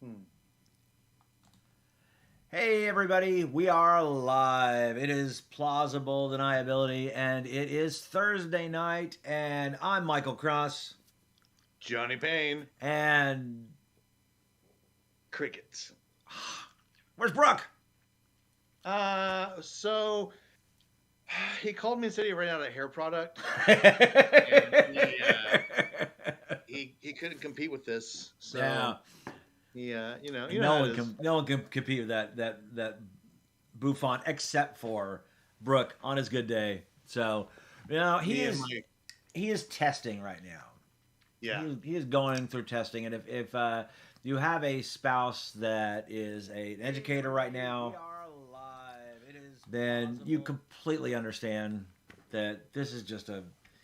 Hmm. Hey everybody, we are live. It is Plausible Deniability, and it is Thursday night, and I'm Michael Cross, Johnny Payne. and Crickets. where's Brook? So he called me and said he ran out of hair product, and he couldn't compete with this. Yeah, So you know no how it one is. can no one can compete with that bouffant except for Brook on his good day. So, he Me and is my he is testing right now. yeah. He is going through testing, and if you have a spouse that is an educator right now, then you completely understand that this is just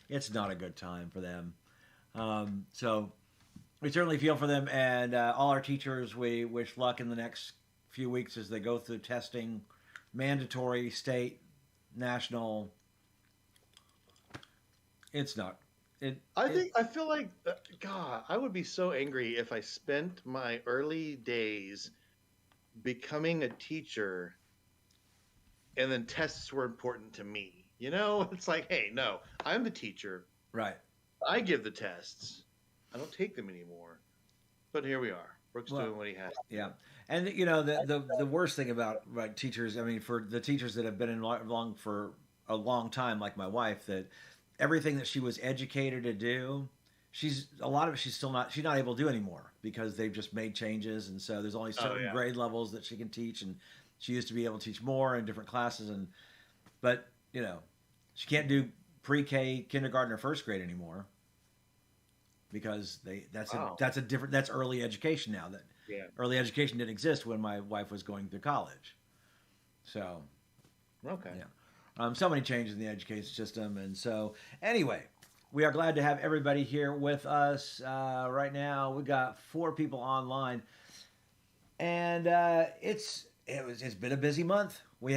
it's not a good time for them. So we certainly feel for them, and all our teachers, we wish luck in the next few weeks as they go through testing, mandatory, state, national. It's not. I feel like God, I would be so angry if I spent my early days becoming a teacher and then tests were important to me. You know, it's like, hey, no, I'm the teacher. Right. I give the tests. I don't take them anymore. But here we are. Brooks Well, doing what he has to yeah, do. and the worst thing about teachers, I mean, for the teachers that have been in long for a long time, like my wife, that everything that she was educated to do, she's a lot of it she's not able to do anymore because they've just made changes, and so there's only Oh certain yeah. grade levels that she can teach, and she used to be able to teach more in different classes, and but she can't do pre-K, kindergarten, or first grade anymore because Wow. that's a different that's early education now. That Yeah. early education didn't exist when my wife was going through college. So Okay. yeah, so many changes in the education system, and so anyway, we are glad to have everybody here with us right now. We got 4 people online, and it's been a busy month. It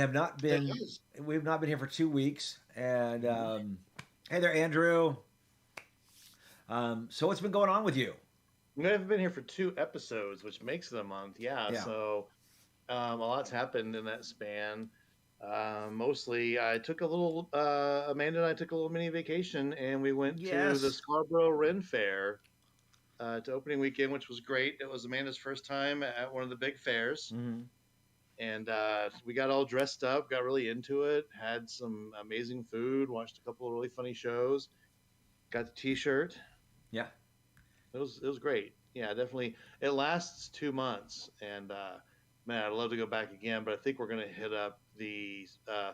is. We've not been here for 2 weeks, and Mhm. hey there, Andrew. So what's been going on with you? We haven't been here for 2 episodes, which makes it a month. Yeah. Yeah. So a lot's happened in that span. Mostly, I took a little. Amanda and I took a little mini vacation, and we went to the Yes. Scarborough Ren Fair to opening weekend, which was great. It was Amanda's first time at one of the big fairs. Hmm. And we got all dressed up, got really into it, had some amazing food, watched a couple of really funny shows, got the T-shirt. Yeah. It was great. Yeah, definitely. It lasts 2 months, and man, I'd love to go back again. But I think we're gonna hit up the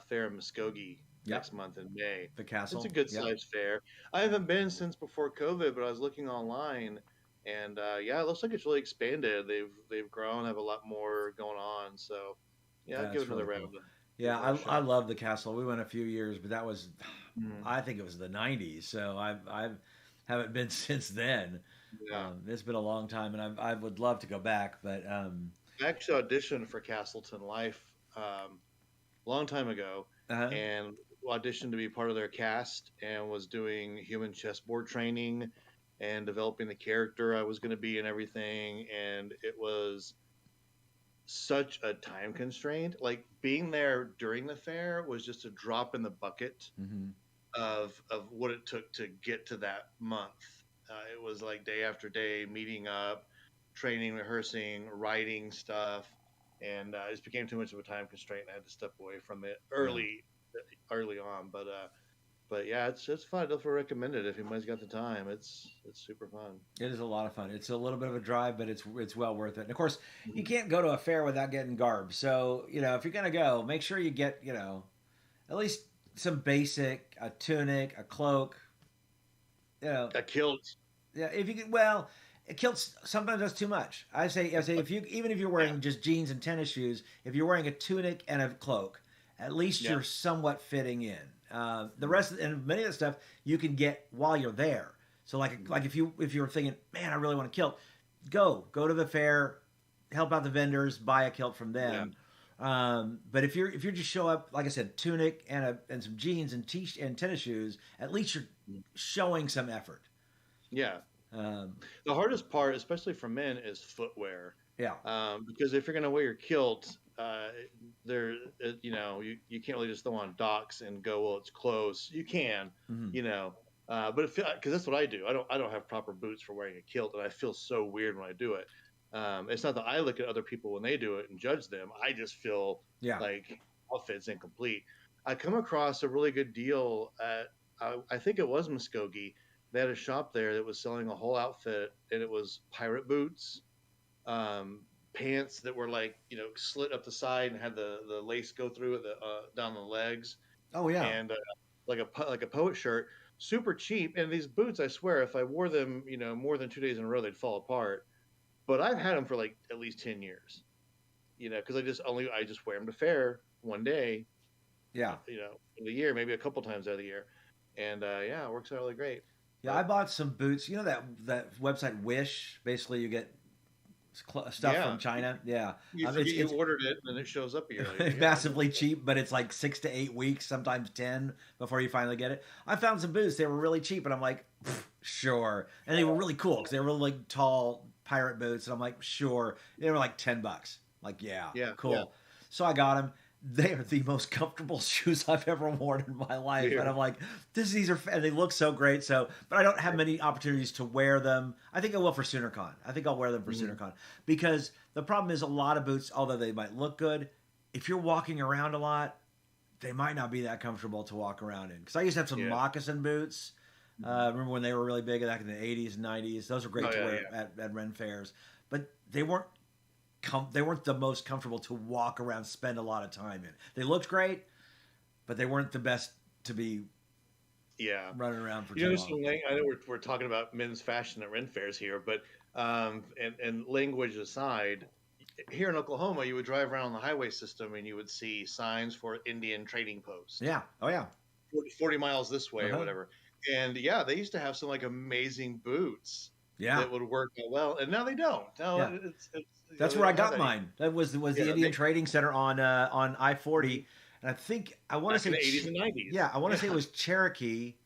fair in Muskogee Yep. next month in May. The It's a castle. good Yep. sized fair. I haven't been since before COVID, but I was looking online, and yeah, it looks like it's really expanded. They've grown, have a lot more going on. So yeah, I'd give it That's another really round. cool. Give Yeah, it another I shot. love the castle. We went a few years, but that was, Mm, I think it was the '90s. So I haven't been since then. yeah. It's been a long time, and I would love to go back, but I actually auditioned for Castleton Life a long time ago uh and auditioned to be part of their cast and was doing human chessboard training and developing the character I was going to be and everything. And it was such a time constraint. Like being there during the fair was just a drop in the bucket hmm of what it took to get to that month. It was like day after day, meeting up, training, rehearsing, writing stuff, and it just became too much of a time constraint. I had to step away from it yeah, early on. But yeah, it's fun. I definitely recommend it if anybody's got the time. It's super fun. it is a lot of fun. It's a little bit of a drive, but it's well worth it. And of course, you Mhm. can't go to a fair without getting garb. So if you're gonna go, make sure you get at least some basic, a tunic, a cloak. You know, A kilt, Yeah, if you could, well, it kills sometimes that's too much. I say if you even if you're yeah, wearing just jeans and tennis shoes, if you're wearing a tunic and a cloak, at least yeah, you're somewhat fitting in. The rest and many of the stuff you can get while you're there. So like if you're thinking, man, I really want a kilt, go to the fair, help out the vendors, buy a kilt from yeah, them. But if you're just show up, like I said, tunic and some jeans and and tennis shoes, at least you're showing some effort. yeah. Um, The hardest part, especially for men, is footwear. Yeah. Because if you're going to wear your kilt, you can't really just throw on docks and go, well, it's close. You can, Hmm. but because that's what I do. I don't have proper boots for wearing a kilt, and I feel so weird when I do it. It's not that I look at other people when they do it and judge them. I just feel Yeah. like outfit's incomplete. I come across a really good deal at I think it was Muskogee. They had a shop there that was selling a whole outfit, and it was pirate boots, um, pants that were like slit up the side and had the lace go through it down the legs, Oh yeah. and like a poet shirt, super cheap. And these boots, I swear, if I wore them more than 2 days in a row, they'd fall apart. But I've had them for like at least 10 years, because I just wear them to fair one day, Yeah. in the year, maybe a couple times out of the year, and yeah, it works out really great. Yeah. I But bought some boots. You know that website Wish. Basically, you get stuff yeah, from China. Yeah. you It's forget you ordered it, and then it shows up a year later. Yeah, I know. massively cheap, but it's like 6 to 8 weeks, sometimes 10 before you finally get it. I found some boots. They were really cheap, and I'm like, sure. And they were really cool because they were really like tall pirate boots, and I'm like, sure. They were like $10. Like, yeah, Yeah, yeah, cool. So I got them. They are the most comfortable shoes I've ever worn in my life, and I'm weird. like, these are, and they look so great. So, but I don't have many opportunities to wear them. I think I will for SoonerCon. I think I'll wear them for Mhm. SoonerCon because the problem is a lot of boots, although they might look good, if you're walking around a lot, they might not be that comfortable to walk around in. Because I used to have some Yeah. moccasin boots. Mhm. Remember when they were really big back in the 80s and 90s? Those were Oh great to yeah, wear yeah. at Ren fairs, but they weren't the most comfortable to walk around, spend a lot of time in. They looked great, but they weren't the best to be Yeah. running around for You too know, long. I know we're talking about men's fashion at Ren fairs here, but and language aside, here in Oklahoma, you would drive around on the highway system and you would see signs for Indian trading post, Yeah. Oh yeah. 40 miles this way or Uh-huh. whatever. And yeah, they used to have some like amazing boots Yeah. that would work out well, and now they don't. Now Yeah. it's That's they where I don't have got that mine. anymore. That was Yeah, the Indian Trading Center on I mhm. 40, and I want to Back in say the 80s and 90s. yeah, I want to Yeah, say it was Cherokee,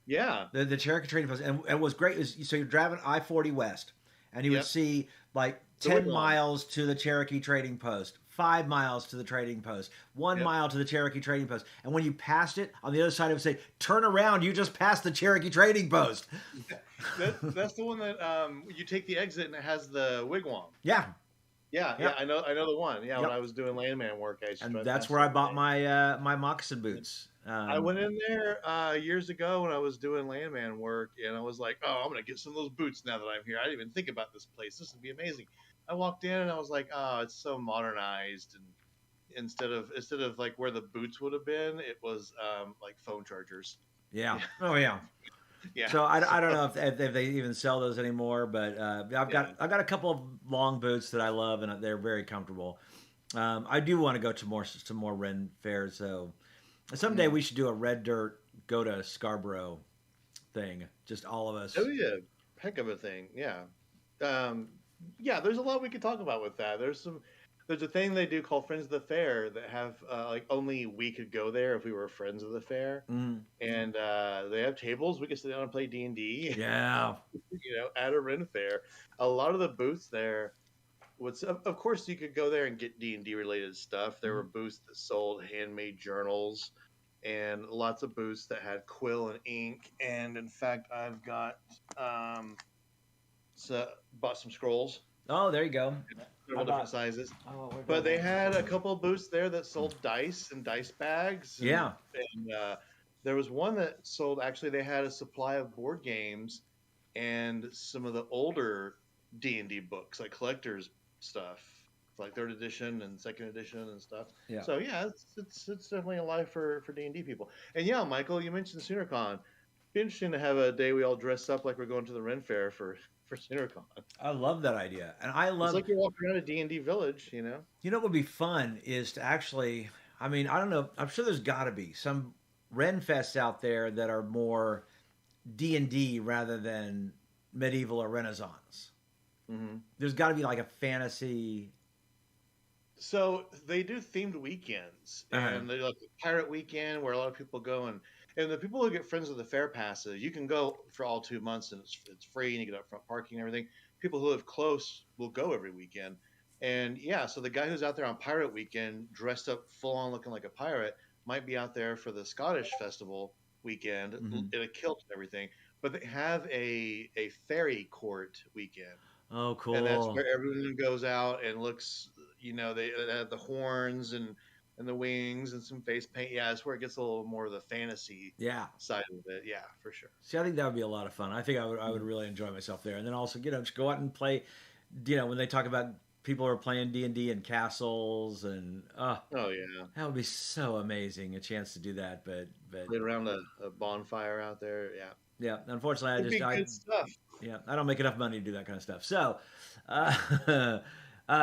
yeah, the Cherokee Trading Post, and was great. So you're driving I 40 west, and you would yep. see like The 10 wigwam. miles to the Cherokee Trading Post, 5 miles to the Trading Post, one Yep. mile to the Cherokee Trading Post, and when you passed it on the other side, it would say, "Turn around, you just passed the Cherokee Trading Post." That's the one that you take the exit and it has the wigwam. Yeah. Yeah, yeah, Yep. I know the one. Yeah, when I Yep. was doing landman work, I used to And drive that's past where it I every bought day. my moccasin boots. I went in there years ago when I was doing landman work, and I was like, "Oh, I'm gonna get some of those boots now that I'm here." I didn't even think about this place. This would be amazing. I walked in and I was like, "Oh, it's so modernized." And instead of like where the boots would have been, it was like phone chargers. Yeah. Yeah, Oh yeah. yeah. So So I don't know if they even sell those anymore, but yeah. I've got a couple of long boots that I love and they're very comfortable. I do want to go to more Ren fairs, so someday Mhm. we should do a red dirt go to Scarborough thing, just all of Oh us. yeah, heck of a thing. Yeah. Um, yeah, there's a lot we could talk about with that. There's a thing they do called Friends of the Fair that have like only we could go there if we were friends of the fair, Mm, and they have tables we could sit down and play D&D, yeah, at a Ren fair. A lot of the booths there, of course you could go there and get D&D related stuff. There were mm, booths that sold handmade journals, and lots of booths that had quill and ink. And in fact, I've got um, so bought some scrolls, oh, there you go. I several different bought. sizes. Oh, where did I But they buy some had a scrolls? couple of booths there that sold dice and dice bags, and Yeah. there was one that sold. Actually, they had a supply of board games and some of the older D&D books, like collectors stuff, like third edition and second edition and stuff. Yeah. So yeah, it's definitely alive for D&D people. And yeah, Michael, you mentioned SoonerCon. Be interesting to have a day we all dress up like we're going to the Ren Fair for SoonerCon. I love that idea, and I It's love. like you're walking around a D&D village. You know what would be fun is to actually. I mean, I don't know. I'm sure there's got to be some Ren fests out there that are more D&D rather than medieval or Renaissance. Hmm. There's got to be like a fantasy. So they do themed weekends, Uh, and they like the pirate weekend where a lot of people go, and the people who get friends of the fair passes, you can go for all 2 months and it's free and you get upfront parking and everything. People who live close will go every weekend, And yeah, so the guy who's out there on Pirate Weekend, dressed up full on looking like a pirate, might be out there for the Scottish festival weekend Mm-hmm. in a kilt and everything. But they have a fairy court weekend, Oh, and that's cool. where everyone goes out and looks. They have the horns and the wings and some face paint. Yeah, it's where it gets a little more of the fantasy Yeah. side of it. Yeah, for sure. See, I think that would be a lot of fun. I think I would Mhm. really enjoy myself there. And then also, just go out and play. When they talk about people who are playing D&D in castles, and Oh yeah, that would be so amazing, a chance to do that. But played around a bonfire out there. Yeah, yeah, unfortunately, it'd be good stuff. I don't make enough money to do that kind of stuff. So,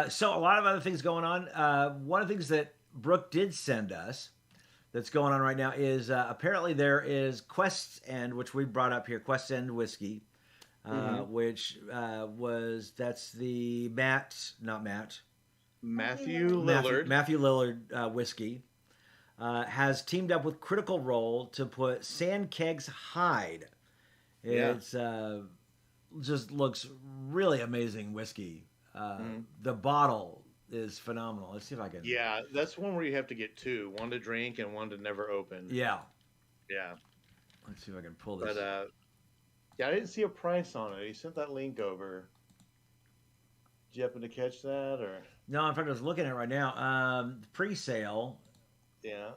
so a lot of other things going on. One of the things that Brooke did send us that's going on right now is apparently there is Quest's End, which we brought up here, Quest's End whiskey, Hmm. which that's the not Matt, Matthew Lillard. Matthew Lillard whiskey. Has teamed up with Critical Role to put Sandkeg's Hide. Yeah. It's just looks really amazing whiskey. Mhm. The bottle is phenomenal. Let's see if I can. Yeah, that's one where you have to get two, one to drink and one to never open. Yeah. Yeah. Let's see if I can pull this. But yeah, I didn't see a price on it. He sent that link over. Did you happen to catch that or No, in fact, I was looking at it right now. Pre-sale yeah.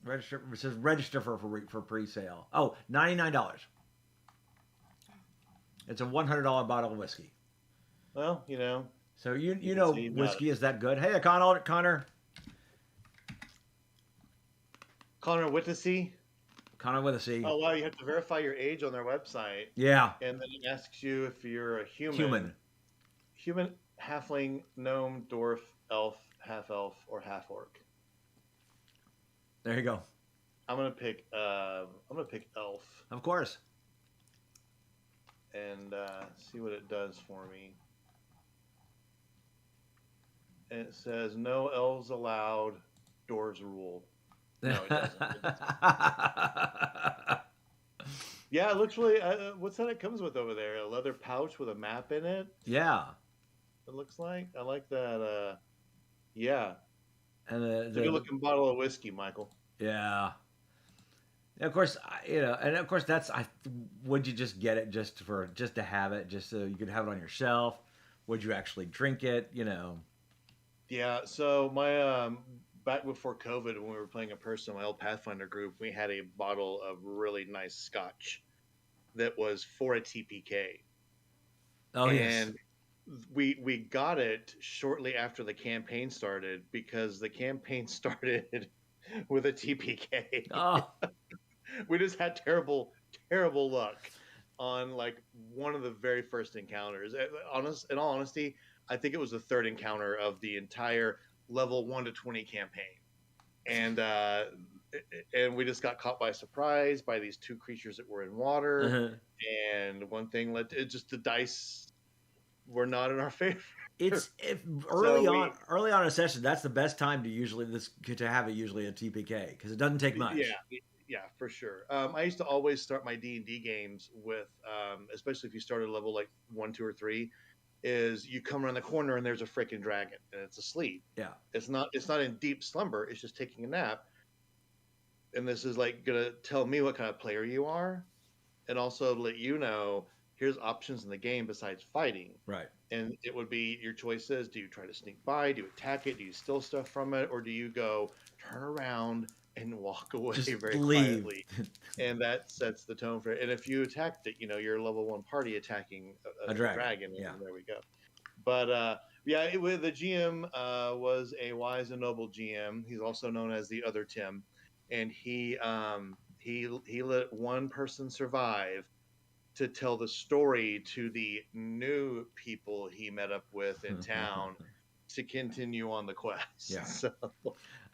register. It says register for pre-sale. Oh, $99. It's a $100 bottle of whiskey. Well, So you you can know see about it. whiskey is that good. Hey, Connor Connor Whittlesey. with a C. Oh wow, you have to verify your age on their website, Yeah, and then it asks you if you're a human. human, halfling, gnome, dwarf, elf, or half orc. There you go. I'm gonna pick elf Of course. and see what it does for me. And it says no elves allowed, dwarves rule. No, it doesn't. It doesn't. Yeah, it looks really. What's that? It comes with over there a leather pouch with a map in it. Yeah, It looks like. I like that. Yeah, and it's a good looking bottle of whiskey, Michael. yeah. And of course, and of course would you just get it just to have it, just so you could have it on your shelf? Would you actually drink it? Yeah. So my back before COVID, when we were playing in person, my old Pathfinder group, we had a bottle of really nice Scotch that was for a TPK, Oh yes. and we got it shortly after the campaign started because the campaign started with a TPK. Oh, We just had terrible luck on like one of the very first encounters. In all honesty, I think it was the third encounter of the entire level 1 to 20 campaign, and we just got caught by surprise by these two creatures that were in water, uh-huh. and one thing led to it. Just the dice were not in our favor. If So we early on in a session, that's the best time to have it usually a TPK because it doesn't take much. yeah, for sure. I used to always start my D&D games with, especially if you start at a level like 1, 2, or 3, is you come around the corner and there's a freaking dragon and it's asleep. Yeah. It's not in deep slumber. It's just taking a nap. And this is like gonna tell me what kind of player you are, and also let you know here's options in the game besides fighting. Right. And it would be your choices. Do you try to sneak by? Do you attack it? Do you steal stuff from it? Or do you go turn around and walk away Just very leave. quietly? And that sets the tone for it. And if you attacked it, you're a level 1 party attacking A a dragon. dragon. Yeah. And there we go. But yeah, the GM was a wise and noble GM. He's also known as the other Tim. And he let one person survive to tell the story to the new people he met up with in town to continue on the quest. Yeah. So,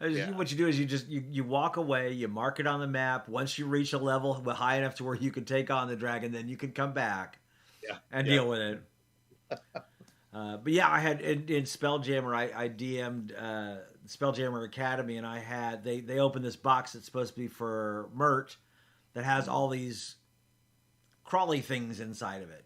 Yeah. What you do is you walk away, you mark it on the map. Once you reach a level high enough to where you can take on the dragon, then you can come back and deal with it. But yeah, I had in Spelljammer, I DM'd Spelljammer Academy, and they opened this box that's supposed to be for Mert that has all these crawly things inside of it.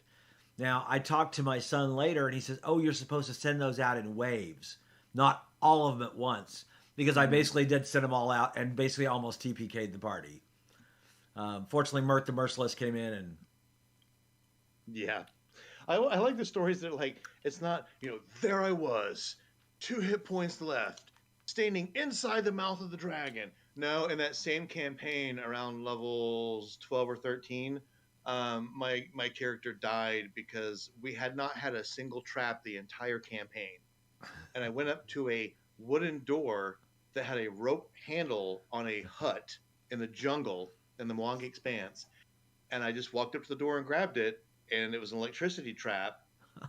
Now, I talked to my son later, and he says, "Oh, you're supposed to send those out in waves, not all of them at once." Because I basically did send them all out and basically almost TPK'd the party. Fortunately, Mert the Merciless came in and Yeah. I like the stories that, like, it's not, there I was, 2 hit points left, standing inside the mouth of the dragon. No, in that same campaign around levels 12 or 13, my character died because we had not had a single trap the entire campaign. And I went up to a wooden door that had a rope handle on a hut in the jungle in the Mwangi Expanse. And I just walked up to the door and grabbed it, and it was an electricity trap.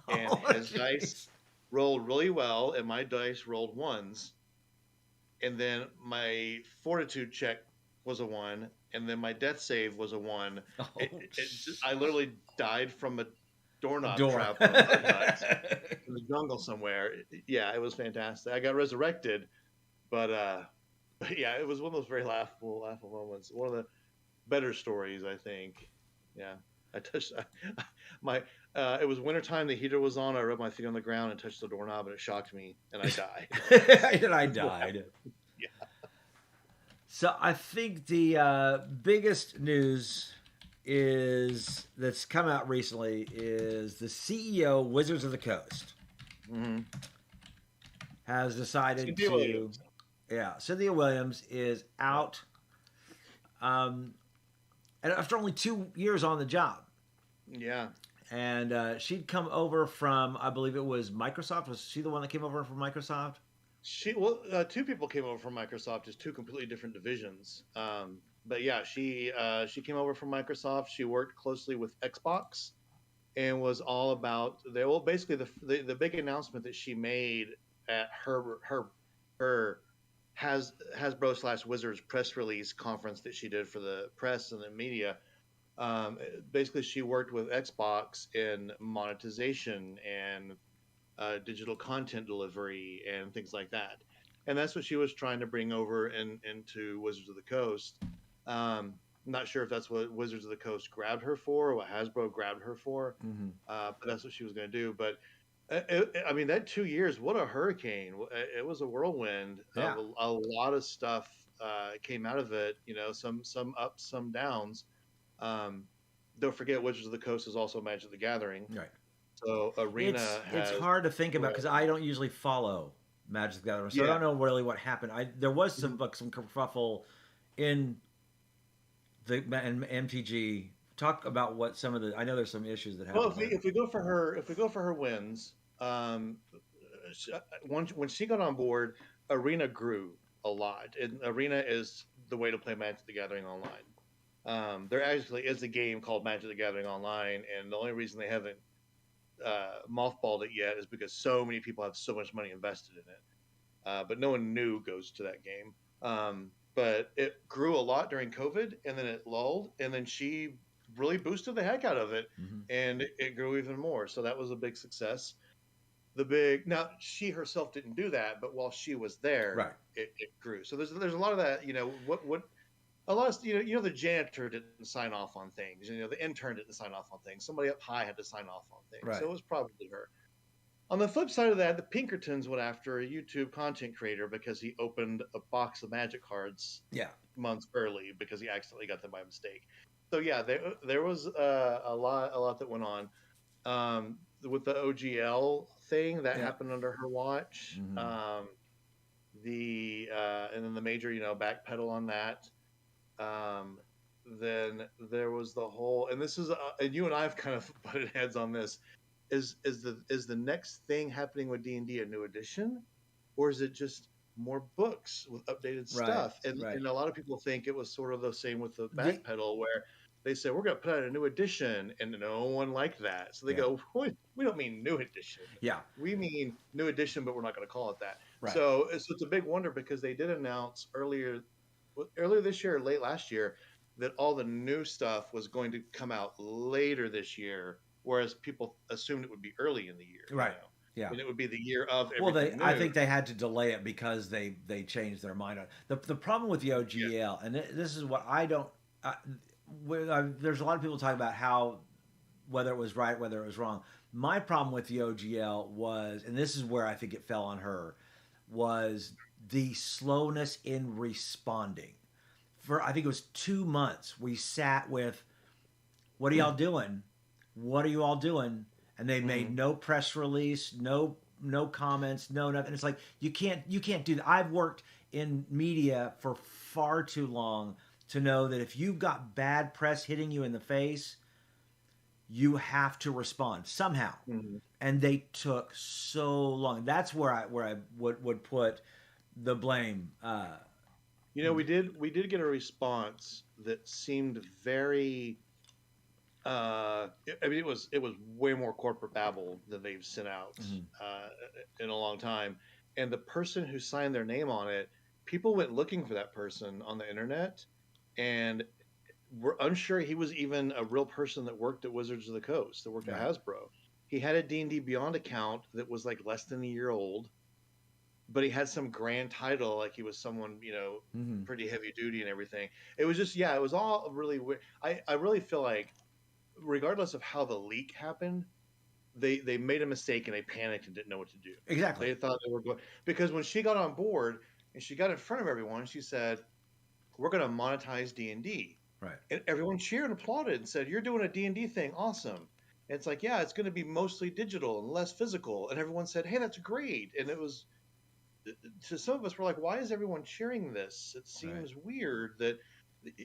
And oh, his dice jeez. rolled really well, and my dice rolled ones. And then my fortitude check was a one, and then my death save was a one. Oh, I literally died from a doorknob door. trap on a hut in the jungle somewhere. Yeah, it was fantastic. I got resurrected, but but yeah, it was one of those very laughable moments. One of the better stories, I think. Yeah, I touched my. It was wintertime. The heater was on. I rubbed my feet on the ground and touched the doorknob, and it shocked me, and I died. And I died. Yeah. So I think the biggest news is that's come out recently is the CEO Wizards of the Coast Mm-hmm. has decided Cynthia to. Williams. Yeah, Cynthia Williams is out. And after only 2 years on the job. Yeah. And she'd come over from, I believe it was Microsoft. Was she the one that came over from Microsoft? Two people came over from Microsoft, just two completely different divisions. But yeah, she came over from Microsoft. She worked closely with Xbox, and was all about basically the big announcement that she made at her Hasbro / Wizards press release conference that she did for the press and the media. Basically, she worked with Xbox in monetization and digital content delivery and things like that. And that's what she was trying to bring over into Wizards of the Coast. Not sure if that's what Wizards of the Coast grabbed her for, or what Hasbro grabbed her for, Mm-hmm. but that's what she was going to do. But I mean, that 2 years, what a hurricane! It was a whirlwind Yeah. of a lot of stuff came out of it. Some ups, some downs. Don't forget, Wizards of the Coast is also Magic the Gathering. Right. So Arena It's has hard to think about because I don't usually follow Magic the Gathering, so I yeah. don't know really what happened. There was some kerfuffle in the MTG. Talk about what some of the. I know there's some issues that Well, happened there. if we go for her wins, when she got on board, Arena grew a lot. And Arena is the way to play Magic the Gathering online. There actually is a game called Magic the Gathering Online, and the only reason they haven't mothballed it yet is because so many people have so much money invested in it. But no one new goes to that game. But it grew a lot during COVID, and then it lulled, and then she really boosted the heck out of it, Mm-hmm. and it grew even more. So that was a big success. Now she herself didn't do that, but while she was there, Right. it grew. So there's a lot of that. What a lot of the janitor didn't sign off on things. The intern didn't sign off on things. Somebody up high had to sign off on things. Right. So it was probably her. On the flip side of that, the Pinkertons went after a YouTube content creator because he opened a box of Magic cards Yeah. months early because he accidentally got them by mistake. So yeah, there was a lot that went on with the OGL thing that happened under her watch. Mm-hmm. And then the major backpedal on that. Then there was the whole, and this is and you and I have kind of butted heads on this. Is the next thing happening with D&D a new edition, or is it just more books with updated stuff? Right. And a lot of people think it was sort of the same with the backpedal, where they said we're going to put out a new edition, and no one liked that, so they go, we don't mean new edition. Yeah. We mean new edition, but we're not going to call it that. Right. So it's a big wonder because they did announce earlier this year or late last year that all the new stuff was going to come out later this year, whereas people assumed it would be early in the year. Right. Yeah. And it would be the year of everything Well, I new. think they had to delay it because they changed their mind on it. The problem with the OGL, and this is what I don't. There's a lot of people talking about how whether it was right, whether it was wrong. My problem with the OGL was, and this is where I think it fell on her, was the slowness in responding. For I think it was 2 months, we sat with, "What are y'all doing? What are you all doing?" And they made no press release, no comments, no nothing. It's like you can't do that. I've worked in media for far too long to know that if you've got bad press hitting you in the face, you have to respond somehow. And they took so long. That's where I would put the blame. We did get a response that seemed very. I mean, it was way more corporate babble than they've sent out in a long time. And the person who signed their name on it, people went looking for that person on the internet, and were unsure he was even a real person that worked at Wizards of the Coast, that worked at Hasbro. He had a D&D Beyond account that was like less than a year old, but he had some grand title, like he was someone, pretty heavy duty and everything. It was just, it was all really weird. I really feel like, regardless of how the leak happened, they made a mistake and they panicked and didn't know what to do. Exactly. They thought they were going, because when she got on board and she got in front of everyone, she said, "We're going to monetize D&D." Right. And everyone cheered and applauded and said, "You're doing a D&D thing, awesome." And it's like, yeah, it's going to be mostly digital and less physical. And everyone said, "Hey, that's great." And it was, to some of us, we're like, why is everyone cheering this? It seems weird that,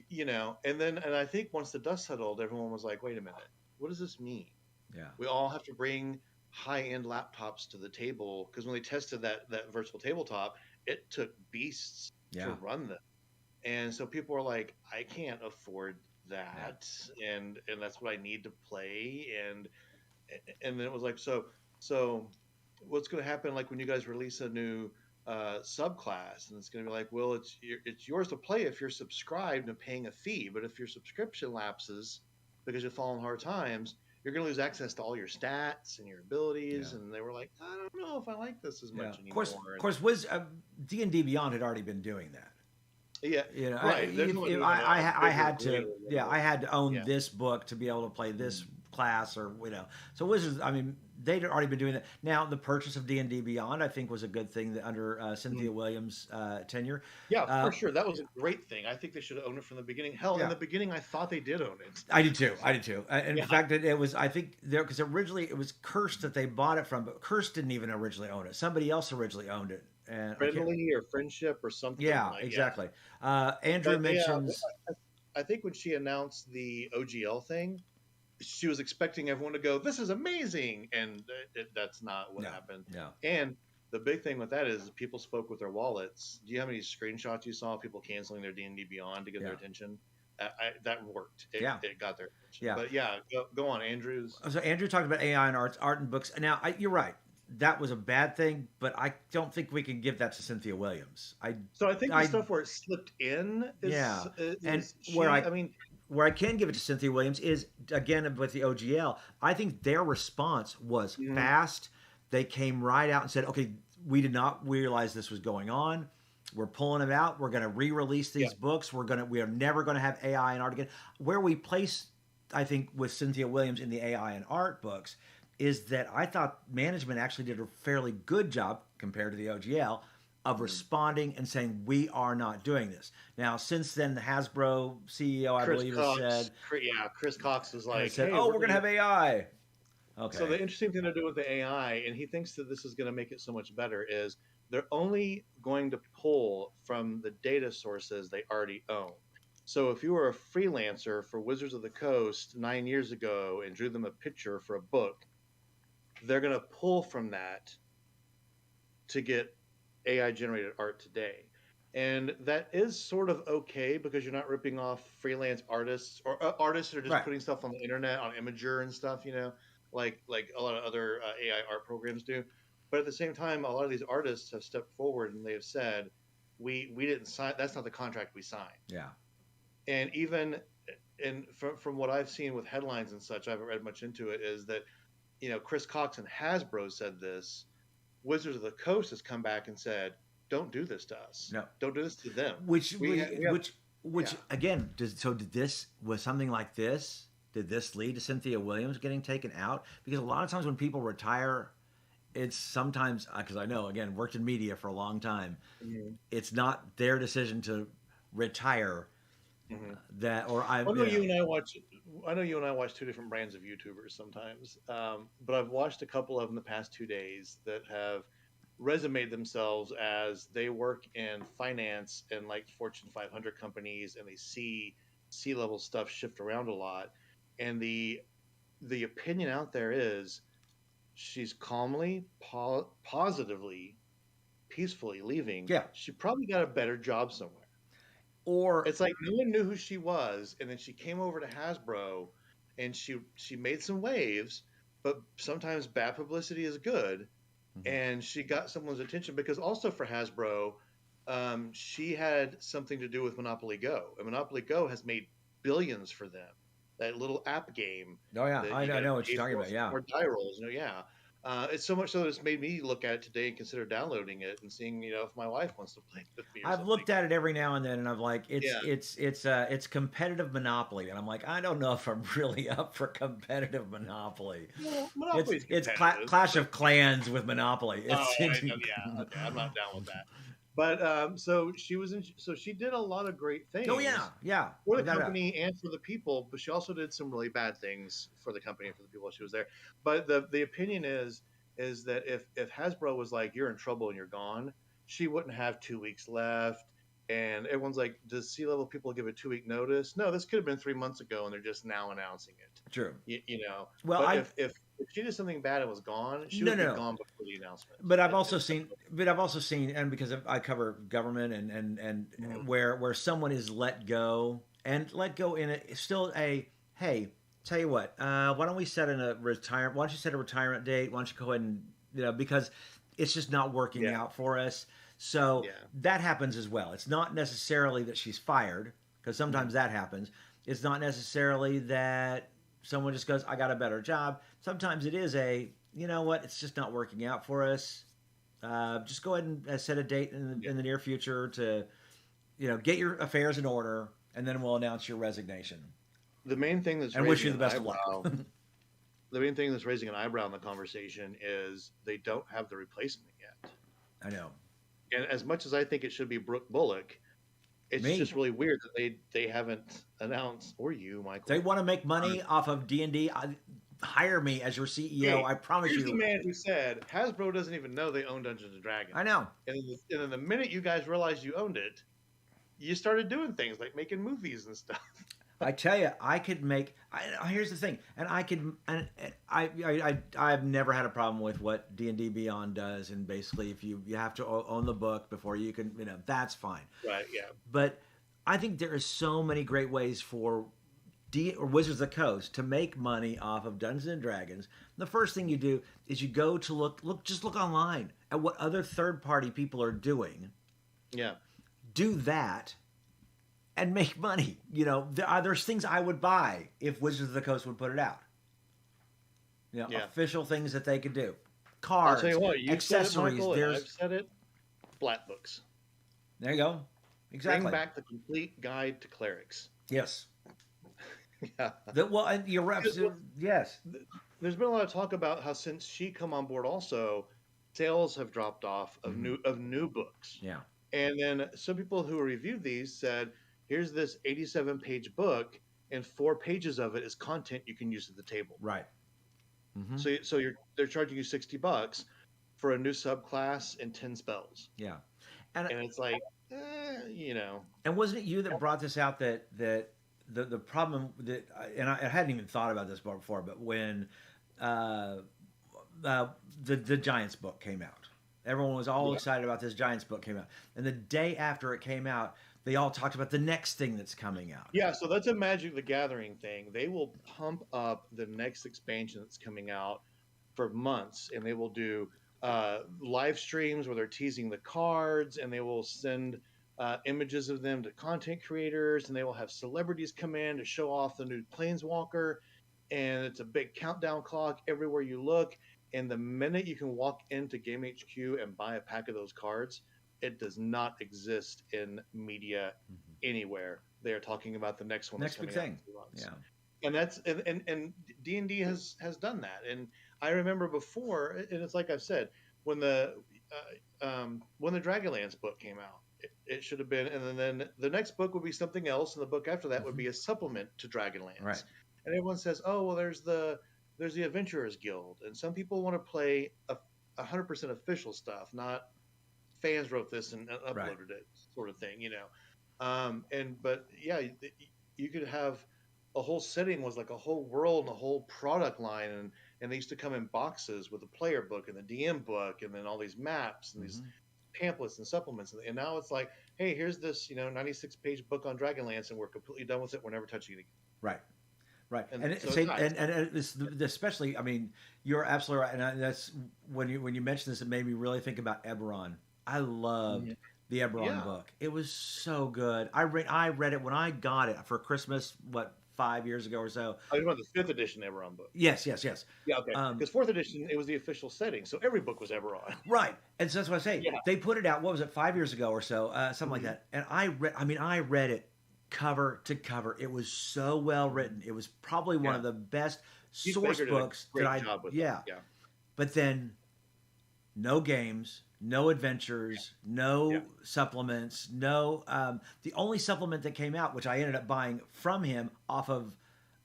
and I think once the dust settled, everyone was like, wait a minute, what does this mean? Yeah. We all have to bring high-end laptops to the table, because when they tested that virtual tabletop, it took beasts to run them. And so people were like, I can't afford that. And that's what I need to play. And then it was like, so what's going to happen, like when you guys release a new subclass, and it's going to be like, well, it's yours to play if you're subscribed and paying a fee, but if your subscription lapses because you fall in hard times, you're going to lose access to all your stats and your abilities. And they were like, I don't know if I like this as much anymore. Of course, D&D Beyond had already been doing that. Yeah, right. I had to own this book to be able to play this class, or So Wizards, I mean, they'd already been doing that. Now, the purchase of D&D Beyond, I think, was a good thing under Cynthia Williams' tenure. Yeah, for sure, that was a great thing. I think they should have owned it from the beginning. Hell, in the beginning, I thought they did own it. I did too. And in fact, it was, I think, there, because originally it was Curse that they bought it from, but Curse didn't even originally own it. Somebody else originally owned it. And Friendly or Friendship or something. Yeah, exactly. Andrew mentions. I think when she announced the OGL thing, she was expecting everyone to go, "This is amazing," and that's not what happened. Yeah. And the big thing with that is people spoke with their wallets. Do you have any screenshots you saw of people canceling their D&D Beyond to get their attention? That worked. It got their attention. Yeah. But go on, Andrews. So Andrew talked about AI and art and books. Now, you're right. That was a bad thing, but I don't think we can give that to Cynthia Williams. So I think the stuff where it slipped in where I can give it to Cynthia Williams is, again, with the OGL, I think their response was fast. They came right out and said, okay, we did not realize this was going on. We're pulling them out. We're going to re-release these books. We are never going to have AI and art again. Where we place, I think, with Cynthia Williams in the AI and art books is that I thought management actually did a fairly good job compared to the OGL of responding and saying, we are not doing this. Now, since then, the Hasbro CEO, I believe, has said... Chris Cox was like, said, we're going to have AI. Okay. So the interesting thing to do with the AI, and he thinks that this is going to make it so much better, is they're only going to pull from the data sources they already own. So if you were a freelancer for Wizards of the Coast 9 years ago and drew them a picture for a book, they're going to pull from that to get AI-generated art today. And that is sort of okay because you're not ripping off freelance artists or artists that are just putting stuff on the internet, on Imager and stuff, like a lot of other AI art programs do. But at the same time, a lot of these artists have stepped forward and they have said, we didn't sign, that's not the contract we signed. Yeah. And even from what I've seen with headlines and such, I haven't read much into it, is that Chris Cox and Hasbro said this. Wizards of the Coast has come back and said, "Don't do this to us. No, don't do this to them." Again, was something like this did this lead to Cynthia Williams getting taken out? Because a lot of times when people retire, it's sometimes, because I know, again, worked in media for a long time, Mm-hmm. it's not their decision to retire. Mm-hmm. That or I, I know you and I watch. I know you and I watch two different brands of YouTubers sometimes, but I've watched a couple of them the past 2 days that have resumed themselves as they work in finance and like Fortune 500 companies, and they see C-level stuff shift around a lot. And the opinion out there is she's calmly, positively, peacefully leaving. yeah, She probably got a better job somewhere. or It's like no one knew who she was, and then she came over to Hasbro, and she made some waves, but sometimes bad publicity is good, Mhm. and she got someone's attention because also for Hasbro, she had something to do with Monopoly Go, and Monopoly Go has made billions for them. That little app game oh yeah, that I, you I got to know what you're pay talking for about. Yeah, more die rolls, yeah. It's so much so that it's made me look at it today and consider downloading it and seeing, if my wife wants to play with me or I've something. looked at it every now and then, and I'm like, Yeah. it's competitive Monopoly, and I'm like, I don't know if I'm really up for competitive Monopoly. Well, It's Monopoly's it's competitive, Clash but of Clans with Monopoly. oh, It's I know, yeah, okay, I'm not down with that. But so she was in, so she did a lot of great oh yeah, things yeah, for the without a doubt. company and for the people, but she also did some really bad things for the company and for the people she was there. But the opinion is that if Hasbro was like, you're in trouble and you're gone, she wouldn't have 2 weeks left. And everyone's like, does C-level people give a 2 week notice? No, this could have been 3 months ago, and they're just now announcing it. True. You know. Well, But if she did something bad and was gone, she no, would no, be no. gone before the announcement. But I've also seen, and because I cover government and Mhm. where someone is let go in a still a hey, tell you what, why don't we set in a retire? Why don't you set a retirement date? Why don't you go ahead and because it's just not working Yeah, out for us. So yeah. that happens as well. It's not necessarily that she's fired because Mhm. sometimes that happens. It's not necessarily that someone just goes, I got a better job. Sometimes it is a, you know what, it's just not working out for us. Just go ahead and set a date Yeah. in the near future to, get your affairs in order, and then we'll announce your resignation The main thing that's and wish raising you the an best of luck. eyebrow, the main thing that's raising an eyebrow in the conversation is they don't have the replacement yet. I know. And as much as I think it should be Brooke Bullock, it's Me. just really weird that they haven't announced, or you, They Michael. want to make Uh, money off of D&D. Hire me as your CEO. Hey, I promise here's the you. man who said Hasbro doesn't even know they own Dungeons and I Dragons. know. And then the minute you guys realized you owned it, you started doing things like making movies and stuff. I tell you, I could make. Here's the thing, and I could, and I've never had a problem with what D&D Beyond does, and basically, if you have to own the book before you can, that's fine. Right, yeah. But I think there is so many great ways for or Wizards of the Coast to make money off of Dungeons and Dragons. The first thing you do is you go to just look online at what other third party people are doing. Yeah. Do that and make money. There's things I would buy if Wizards of the Coast would put it out. Yeah. Official things that they could do. I'll Cards, tell you what, you've said it, accessories. Michael, and There's I've said it. Flat books. there you go. Exactly. Bring back the complete guide to clerics. Yes. Yeah. And your reps. Yes. There's been a lot of talk about how since she come on board also, sales have dropped off of new books. Yeah. And then some people who reviewed these said, here's this 87-page book, and 4 pages of it is content you can use at the table. Right. Mm-hmm. So they're charging you $60 for a new subclass and 10 spells. Yeah. And it's like, And wasn't it you that brought this out that the problem that, and I hadn't even thought about this before, but when the Giants book came out, everyone was all excited about this Giants book came out, and the day after it came out, they all talked about the next thing that's coming out. Yeah, so that's a Magic the Gathering thing. They will pump up the next expansion that's coming out for months, and they will do live streams where they're teasing the cards, and they will send images of them to content creators, and they will have celebrities come in to show off the new Planeswalker, and it's a big countdown clock everywhere you look. And the minute you can walk into Game HQ and buy a pack of those cards, it does not exist in media anywhere. They are talking about the next one. Next big thing. Yeah. and that's and D&D has done that. And I remember before, and it's like I've said, when the Dragonlance book came out, it should have been, and then the next book would be something else, and the book after that would be a supplement to Dragonlance. Right. And everyone says, oh well, there's the Adventurers Guild, and some people want to play 100% official stuff, not fans wrote this and uploaded Right. it, sort of thing, you know. But yeah, you could have a whole setting was like a whole world and a whole product line, and they used to come in boxes with the player book and the DM book, and then all these maps and these pamphlets and supplements, and now it's like, hey, here's this 96-page book on Dragonlance, and we're completely done with it. We're never touching it again. Right. Right, And so same, nice. and this, especially, I mean, you're absolutely right, and that's when you mentioned this, it made me really think about Eberron. I loved the Eberron book; it was so good. I read it when I got it for Christmas, 5 years ago or so. I was about the 5th edition Eberron book. Yes. Yeah, okay. Because 4th edition, it was the official setting, so every book was Eberron. Right, and so that's what I say. Yeah. They put it out. What was it, 5 years ago or so, something like that. And I read it cover to cover. It was so well written. It was probably one of the best source books that I. Yeah. But then, no games, no adventures, no supplements, no. The only supplement that came out, which I ended up buying from him off of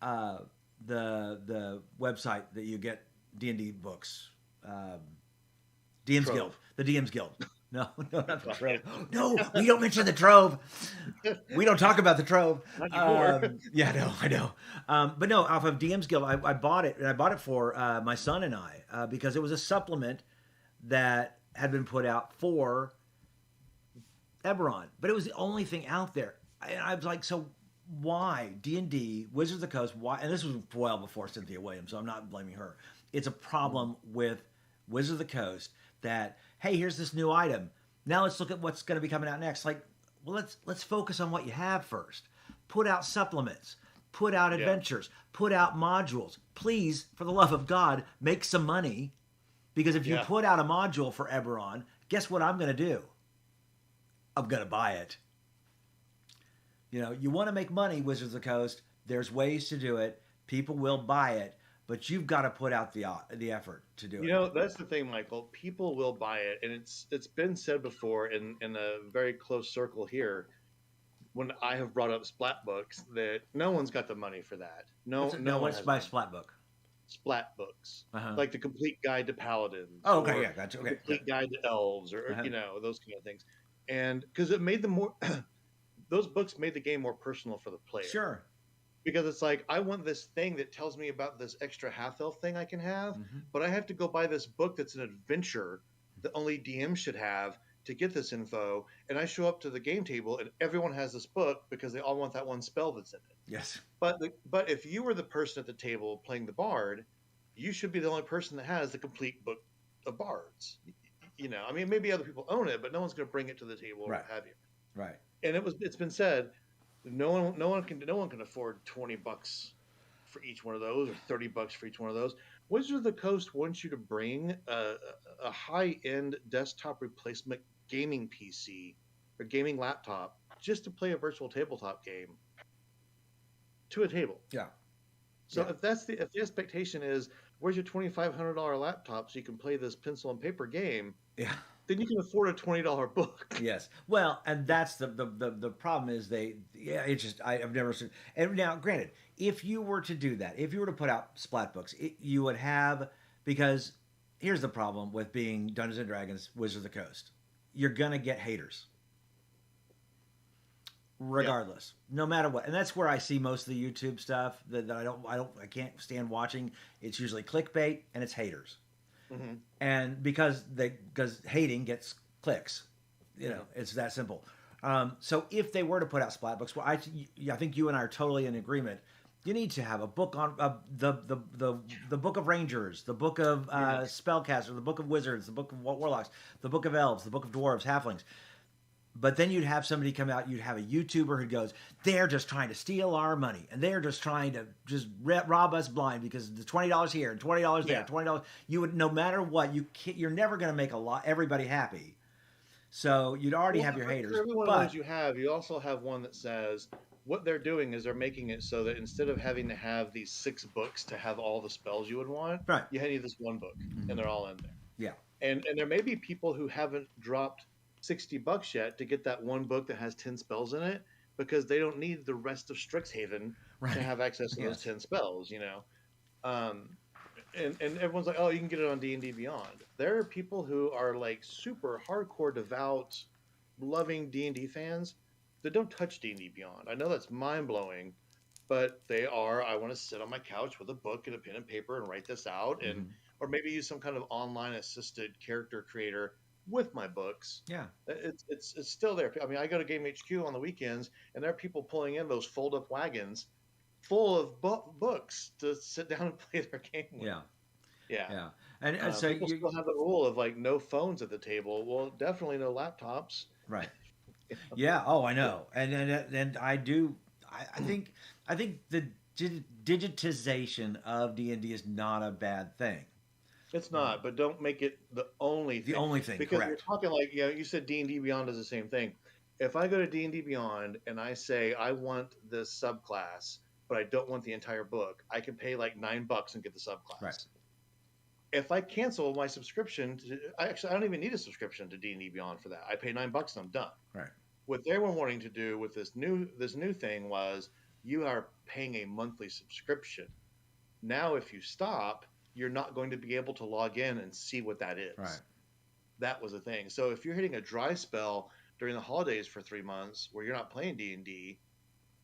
the website that you get D&D books, DM's Trove. Guild, the DM's Guild. No, not the Trove. No, we don't mention the Trove. We don't talk about the Trove. Not anymore. Yeah, no, I know. But no, off of DM's Guild, I bought it, and I bought it for my son and I because it was a supplement that had been put out for Eberron, but it was the only thing out there. And I was like, so why D&D, Wizards of the Coast? Why? And this was well before Cynthia Williams, so I'm not blaming her. It's a problem with Wizards of the Coast that, hey, here's this new item. Now let's look at what's going to be coming out next. Like, well, let's focus on what you have first. Put out supplements. Put out adventures. Put out modules. Please, for the love of God, make some money. Because if you put out a module for Eberron, guess what I'm going to do? I'm going to buy it. You want to make money, Wizards of the Coast. There's ways to do it. People will buy it. But you've got to put out the effort to do it. That's the thing, Michael. People will buy it, and it's been said before in a very close circle here, when I have brought up Splat books, that no one's got the money for that. No, what's my Splat book? Splat books, like the Complete Guide to Paladins. Oh, okay, yeah, gotcha. Okay, Complete Guide to Elves, or those kind of things, and because it made them more, those books made the game more personal for the player. Sure. Because it's like, I want this thing that tells me about this extra half-elf thing I can have, but I have to go buy this book that's an adventure that only DM should have to get this info, and I show up to the game table, and everyone has this book because they all want that one spell that's in it. Yes. But if you were the person at the table playing the bard, you should be the only person that has the complete book of bards. I mean, maybe other people own it, but no one's going to bring it to the table or what have you. Right. And it's been said, no one can afford $20 for each one of those, or $30 for each one of those. Wizards of the Coast wants you to bring a high-end desktop replacement gaming PC or gaming laptop just to play a virtual tabletop game to a table. Yeah. So if the expectation is, where's your $2,500 laptop so you can play this pencil and paper game? Yeah. Then you can afford a $20 book. Yes. Well, and that's the problem is it's just, I've never seen. And now, granted, if you were to do that, if you were to put out Splat books, you would have, because here's the problem with being Dungeons and Dragons, Wizards of the Coast. You're going to get haters. Regardless, no matter what. And that's where I see most of the YouTube stuff that I can't stand watching. It's usually clickbait and it's haters. And because hating gets clicks, it's that simple. So if they were to put out Splat books, well, I think you and I are totally in agreement. You need to have a book on the book of Rangers, the book of Spellcaster, the book of Wizards, the book of Warlocks, the book of Elves, the book of Dwarves, Halflings. But then you'd have somebody come out, you'd have a YouTuber who goes, they're just trying to steal our money, and they're just trying to just rob us blind because the $20 here and $20 there, $20. You would, no matter what, you're never going to make everybody happy. So you'd already have your haters. For every one of those you also have one that says, what they're doing is they're making it so that instead of having to have these 6 books to have all the spells you would want, Right. you need this one book, and they're all in there. Yeah. And there may be people who haven't dropped $60 yet to get that one book that has 10 spells in it, because they don't need the rest of Strixhaven to have access to those 10 spells, you know. And everyone's like, oh, you can get it on D&D Beyond. There are people who are like super hardcore, devout, loving D&D fans that don't touch D&D Beyond. I know that's mind-blowing, but they are, I want to sit on my couch with a book and a pen and paper and write this out, and or maybe use some kind of online assisted character creator with my books. Yeah. It's still there. I mean, I go to Game HQ on the weekends, and there are people pulling in those fold-up wagons full of books to sit down and play their game with. Yeah. And so people you still have the rule of like no phones at the table. Well, definitely no laptops. Right. Yeah. Oh, I know. And I do. I think the digitization of D&D is not a bad thing. It's not, but don't make it the only thing. The only thing, because correct. you're talking like, you said D&D Beyond is the same thing. If I go to D&D Beyond and I say I want this subclass, but I don't want the entire book, I can pay like $9 and get the subclass. Right. If I cancel my subscription, I don't even need a subscription to D&D Beyond for that. I pay $9 and I'm done. Right. What they were wanting to do with this new thing was you are paying a monthly subscription. Now, if you stop, you're not going to be able to log in and see what that is. Right. That was the thing. So if you're hitting a dry spell during the holidays for 3 months where you're not playing D&D,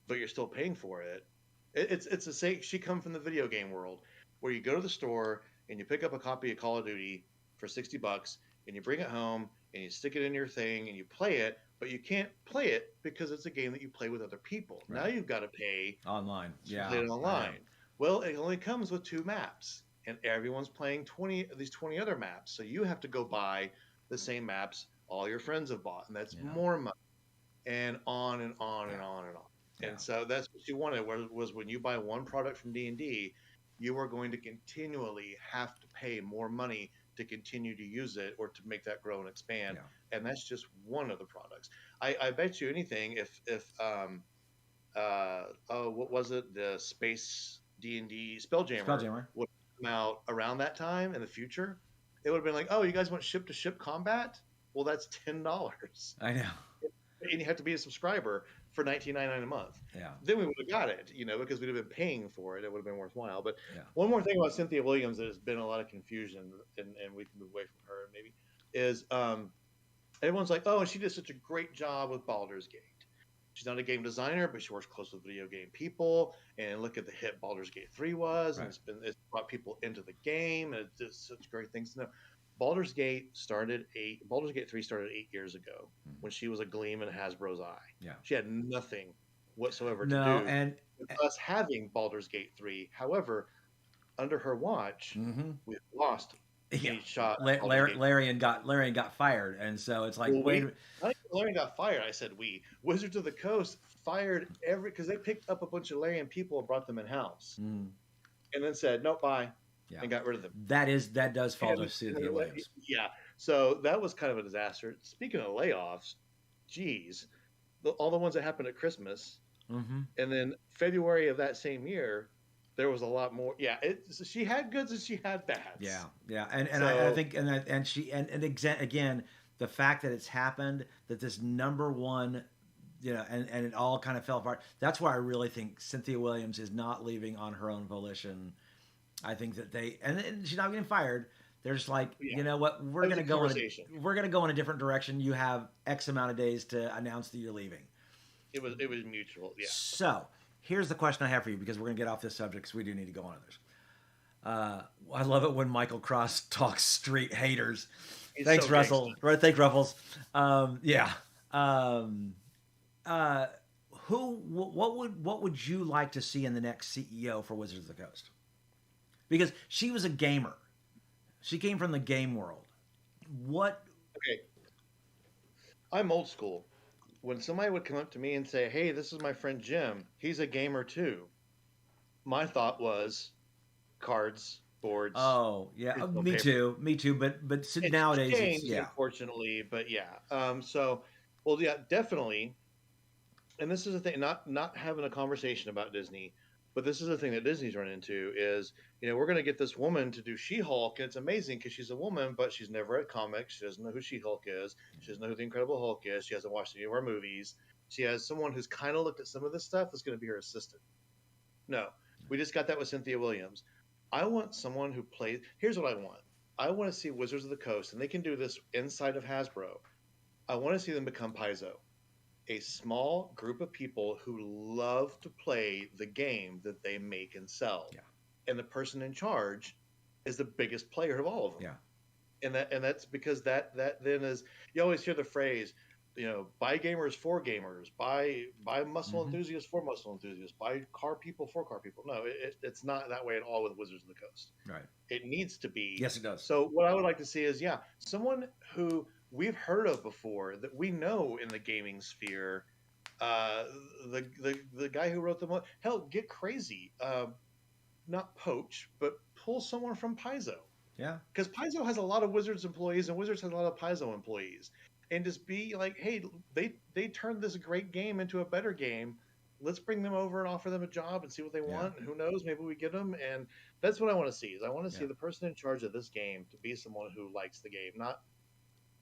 but you're still paying for it, it's the same. She come from the video game world where you go to the store and you pick up a copy of Call of Duty for $60 and you bring it home and you stick it in your thing and you play it, but you can't play it because it's a game that you play with other people. Right. Now you've got to pay online. To play it online. Well, it only comes with 2 maps, and everyone's playing 20 other maps. So you have to go buy the same maps all your friends have bought, and that's more money, and on and on and on and on. Yeah. And so that's what she wanted was when you buy one product from D&D, you are going to continually have to pay more money to continue to use it or to make that grow and expand. Yeah. And that's just one of the products. I bet you anything if what was it? The Space D&D Spelljammer would come out around that time in the future, it would have been like, oh, you guys want ship-to-ship combat? Well, that's $10. I know. And you have to be a subscriber for $19.99 a month. Yeah. Then we would have got it, because we'd have been paying for it. It would have been worthwhile. But one more thing about Cynthia Williams that has been a lot of confusion, and we can move away from her maybe, is everyone's like, oh, and she did such a great job with Baldur's Gate. She's not a game designer, but she works close with video game people. And look at the hit Baldur's Gate 3 was. Right. And it's brought people into the game, and it's such great things to know. Baldur's Gate 3 started 8 years ago when she was a gleam in Hasbro's eye. Yeah. She had nothing whatsoever to do and with us having Baldur's Gate 3. However, under her watch, we've lost a shot. Larian got fired, and so it's like, Larian got fired. I said Wizards of the Coast fired because they picked up a bunch of Larian people and brought them in house, and then said nope, bye. Yeah. And got rid of them. That does fall to Cynthia Williams. Yeah. So that was kind of a disaster. Speaking of layoffs, geez, all the ones that happened at Christmas, and then February of that same year, there was a lot more. Yeah. She had goods and she had bads. Yeah. Yeah. And I think again, the fact that it's happened, that this number one, and it all kind of fell apart. That's why I really think Cynthia Williams is not leaving on her own volition. I think that and she's not getting fired. They're just like, you know what, we're going to go in a different direction. You have X amount of days to announce that you're leaving. It was mutual. Yeah. So here's the question I have for you, because we're going to get off this subject because we do need to go on others. I love it when Michael Cross talks street haters. Thanks, so Russell. Right. Thanks, Ruffles. What would you like to see in the next CEO for Wizards of the Coast? Because she was a gamer. She came from the game world. Okay. I'm old school. When somebody would come up to me and say, hey, this is my friend Jim. He's a gamer too. My thought was cards, boards. Oh, yeah. Me too. But nowadays, changed, unfortunately. But yeah. Definitely. and this is the thing, not having a conversation about Disney, but this is the thing that Disney's run into is, we're going to get this woman to do She-Hulk, and it's amazing because she's a woman, but she's never read comics. She doesn't know who She-Hulk is. She doesn't know who the Incredible Hulk is. She hasn't watched any of our movies. She has someone who's kind of looked at some of this stuff that's going to be her assistant. No, we just got that with Cynthia Williams. I want someone who plays. Here's what I want. I want to see Wizards of the Coast, and they can do this inside of Hasbro. I want to see them become Paizo, a small group of people who love to play the game that they make and sell. Yeah. And the person in charge is the biggest player of all of them. Yeah. And that's because that then is, you always hear the phrase, buy gamers for gamers, buy muscle enthusiasts for muscle enthusiasts, buy car people for car people. No, it's not that way at all with Wizards of the Coast. Right. It needs to be. Yes, it does. So what I would like to see is, someone who we've heard of before, that we know in the gaming sphere, the guy who wrote the hell, get crazy, not poach, but pull someone from Paizo. Yeah, because Paizo has a lot of Wizards employees, and Wizards has a lot of Paizo employees, and just be like, hey, they turned this great game into a better game. Let's bring them over and offer them a job and see what they want. And who knows? Maybe we get them. And that's what I want to see. Is I want to see the person in charge of this game to be someone who likes the game. Not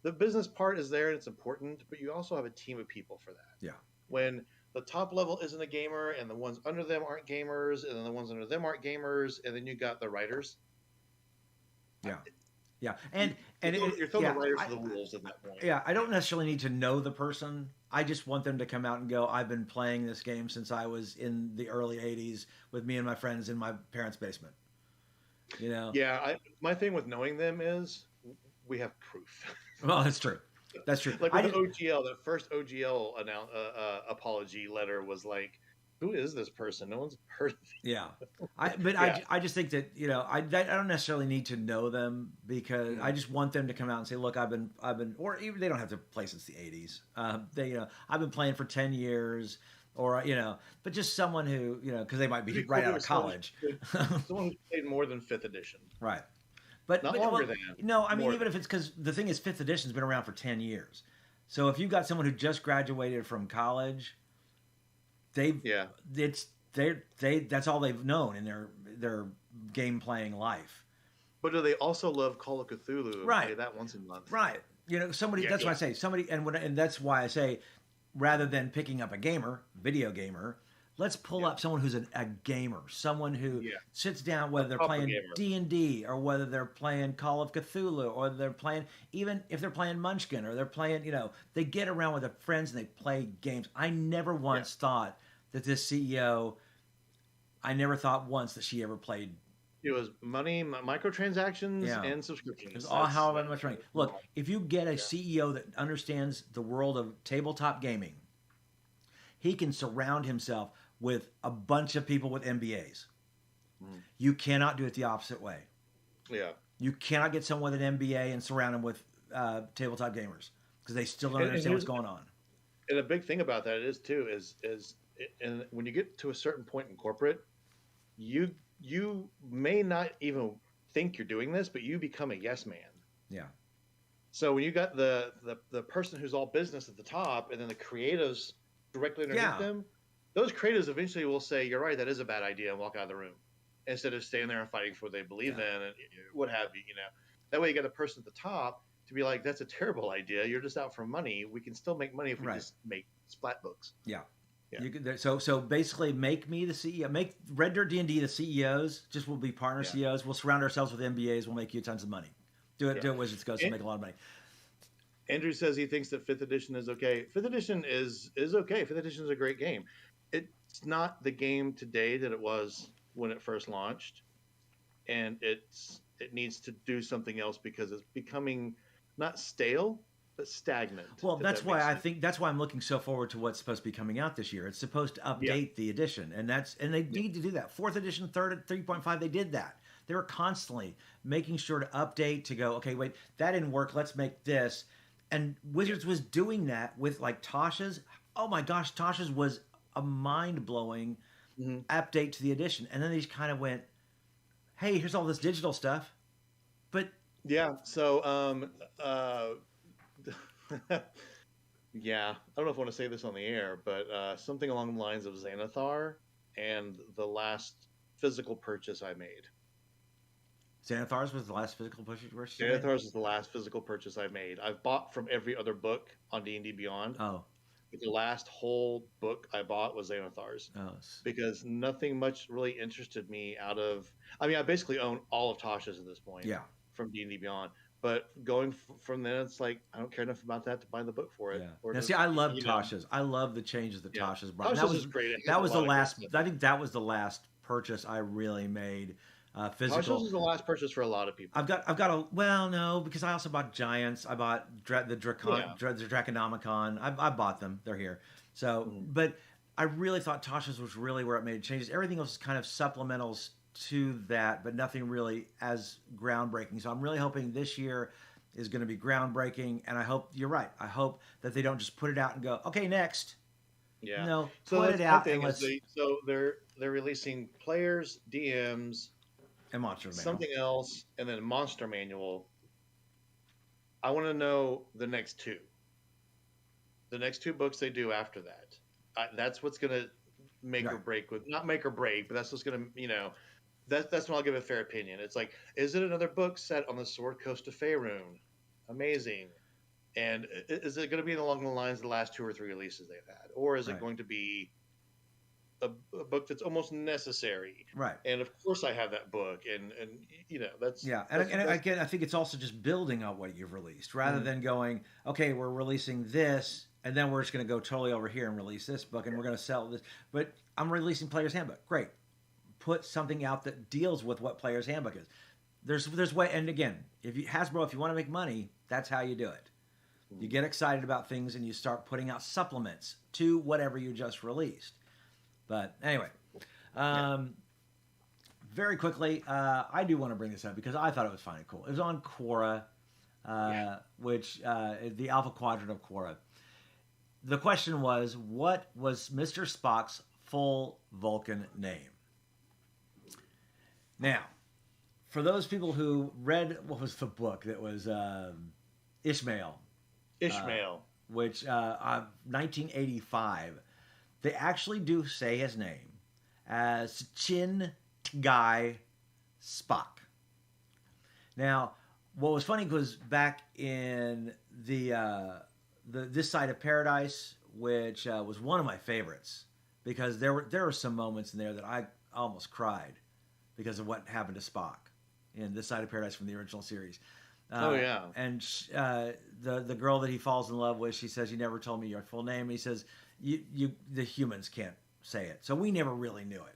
the business part is there and it's important, but you also have a team of people for that. Yeah. When the top level isn't a gamer and the ones under them aren't gamers, and then the ones under them aren't gamers, and then you got the writers. Yeah. Yeah, and you're throwing the writers to the wolves at that point. Yeah, I don't necessarily need to know the person. I just want them to come out and go, I've been playing this game since I was in the early 80s with me and my friends in my parents' basement. Yeah, my thing with knowing them is we have proof. Well, that's true. That's true. Like with the OGL, the first OGL apology letter was like, who is this person? No one's heard of it. Yeah. I just think that, I don't necessarily need to know them because I just want them to come out and say, look, I've been, or even they don't have to play since the 80s. I've been playing for 10 years or, but just someone who, because they might be right out of college. Someone who's played more than 5th edition. Right. But longer than. No, I mean, even if it's because the thing is 5th edition's been around for 10 years. So if you've got someone who just graduated from college, that's all they've known in their game playing life. But do they also love Call of Cthulhu and play that once a month? Right. Somebody. That's why I say somebody, and that's why I say rather than picking up a video gamer, let's pull up someone who's a gamer, someone who sits down, whether they're playing D&D or whether they're playing Call of Cthulhu or they're playing, even if they're playing Munchkin or they're playing, they get around with their friends and they play games. I never once thought that this CEO, I never thought once that she ever played. It was money, microtransactions, and subscriptions. It was all however much money. Look, if you get a CEO that understands the world of tabletop gaming, he can surround himself with a bunch of people with MBAs. You cannot do it the opposite way. Yeah. You cannot get someone with an MBA and surround them with tabletop gamers because they still don't understand what's going on. And a big thing about that is and when you get to a certain point in corporate, you may not even think you're doing this, but you become a yes man. Yeah. So when you got the person who's all business at the top, and then the creatives directly underneath them, those creatives eventually will say, "You're right, that is a bad idea," and walk out of the room instead of staying there and fighting for what they believe in and what have you. That way you got a person at the top to be like, "That's a terrible idea. You're just out for money. We can still make money if we just make splat books." Yeah. You could, so basically, make me the CEO. Make Red Dirt D&D the CEOs. Just we'll be partner CEOs. We'll surround ourselves with MBAs. We'll make you tons of money. Do it. Wizards Coast and make a lot of money. Andrew says he thinks that 5th edition is okay. 5th edition is okay. 5th edition is a great game. It's not the game today that it was when it first launched, and it needs to do something else because it's becoming not stale but stagnant. Well, that's why I'm looking so forward to what's supposed to be coming out this year. It's supposed to update the edition, and they need to do that. 4th edition, 3.5, they did that. They were constantly making sure to update to go, okay, wait, that didn't work. Let's make this. And Wizards was doing that with like Tasha's. Oh my gosh, Tasha's was a mind-blowing update to the edition. And then they just kind of went, hey, here's all this digital stuff. But so Yeah, I don't know if I want to say this on the air, but something along the lines of Xanathar and the last physical purchase I made. Xanathar's was the last physical purchase you made? Xanathar's is the last physical purchase I made. I've bought from every other book on D&D Beyond, Oh. but the last whole book I bought was Xanathar's Oh. because nothing much really interested me out of. I mean, I basically own all of Tasha's at this point Yeah. from D&D Beyond, but going from then, it's like I don't care enough about that to buy the book for it. Yeah. Or Now, to, see, I love you know, Tasha's. I love the changes that yeah, Tasha's brought. Tasha's is great. It has That a was lot the of great last. stuff. I think that was the last purchase I really made. Tasha's Physical. is the last purchase for a lot of people. I've got a well, no, because I also bought Giants. I bought the Draconomicon. I bought them. They're here. So, but I really thought Tasha's was really where it made changes. Everything else is kind of supplementals to that, but nothing really as groundbreaking. So I'm really hoping this year is going to be groundbreaking, and I hope you're right. I hope that they don't just put it out and go, okay, next. Yeah. No, So put that's it my out thing and is let's they're releasing players, DMs, and Monster Manual. something else, and then Monster Manual. I want to know the next two. The next two books they do after that. That's what's going to make or Right. break with not make or break, but that's what's going to that's when I'll give a fair opinion. It's like, is it another book set on the Sword Coast of Faerun? Amazing. And is it going to be along the lines of the last two or three releases they've had, or is it Right. going to be a book that's almost necessary? Right. And of course, I have that book, and that's Yeah, that's, and that's again, I think it's also just building on what you've released rather than going, okay, we're releasing this, and then we're just going to go totally over here and release this book, and we're going to sell this. But I'm releasing Player's Handbook. Great, put something out that deals with what Player's Handbook is. There's way, and again, if you Hasbro, if you want to make money, that's how you do it. You get excited about things and you start putting out supplements to whatever you just released. But anyway, very quickly, I do want to bring this up because I thought it was fine and cool. It was on Quora, which the Alpha Quadrant of Quora. The question was, what was Mr. Spock's full Vulcan name? Now, for those people who read, what was the book that was Ishmael, which 1985, they actually do say his name as Chin Guy Spock. Now, what was funny was back in the This Side of Paradise, which was one of my favorites, because there were some moments in there that I almost cried because of what happened to Spock in This Side of Paradise from the original series. And the girl that he falls in love with, she says, "You never told me your full name." And he says, "You the humans can't say it, so we never really knew it."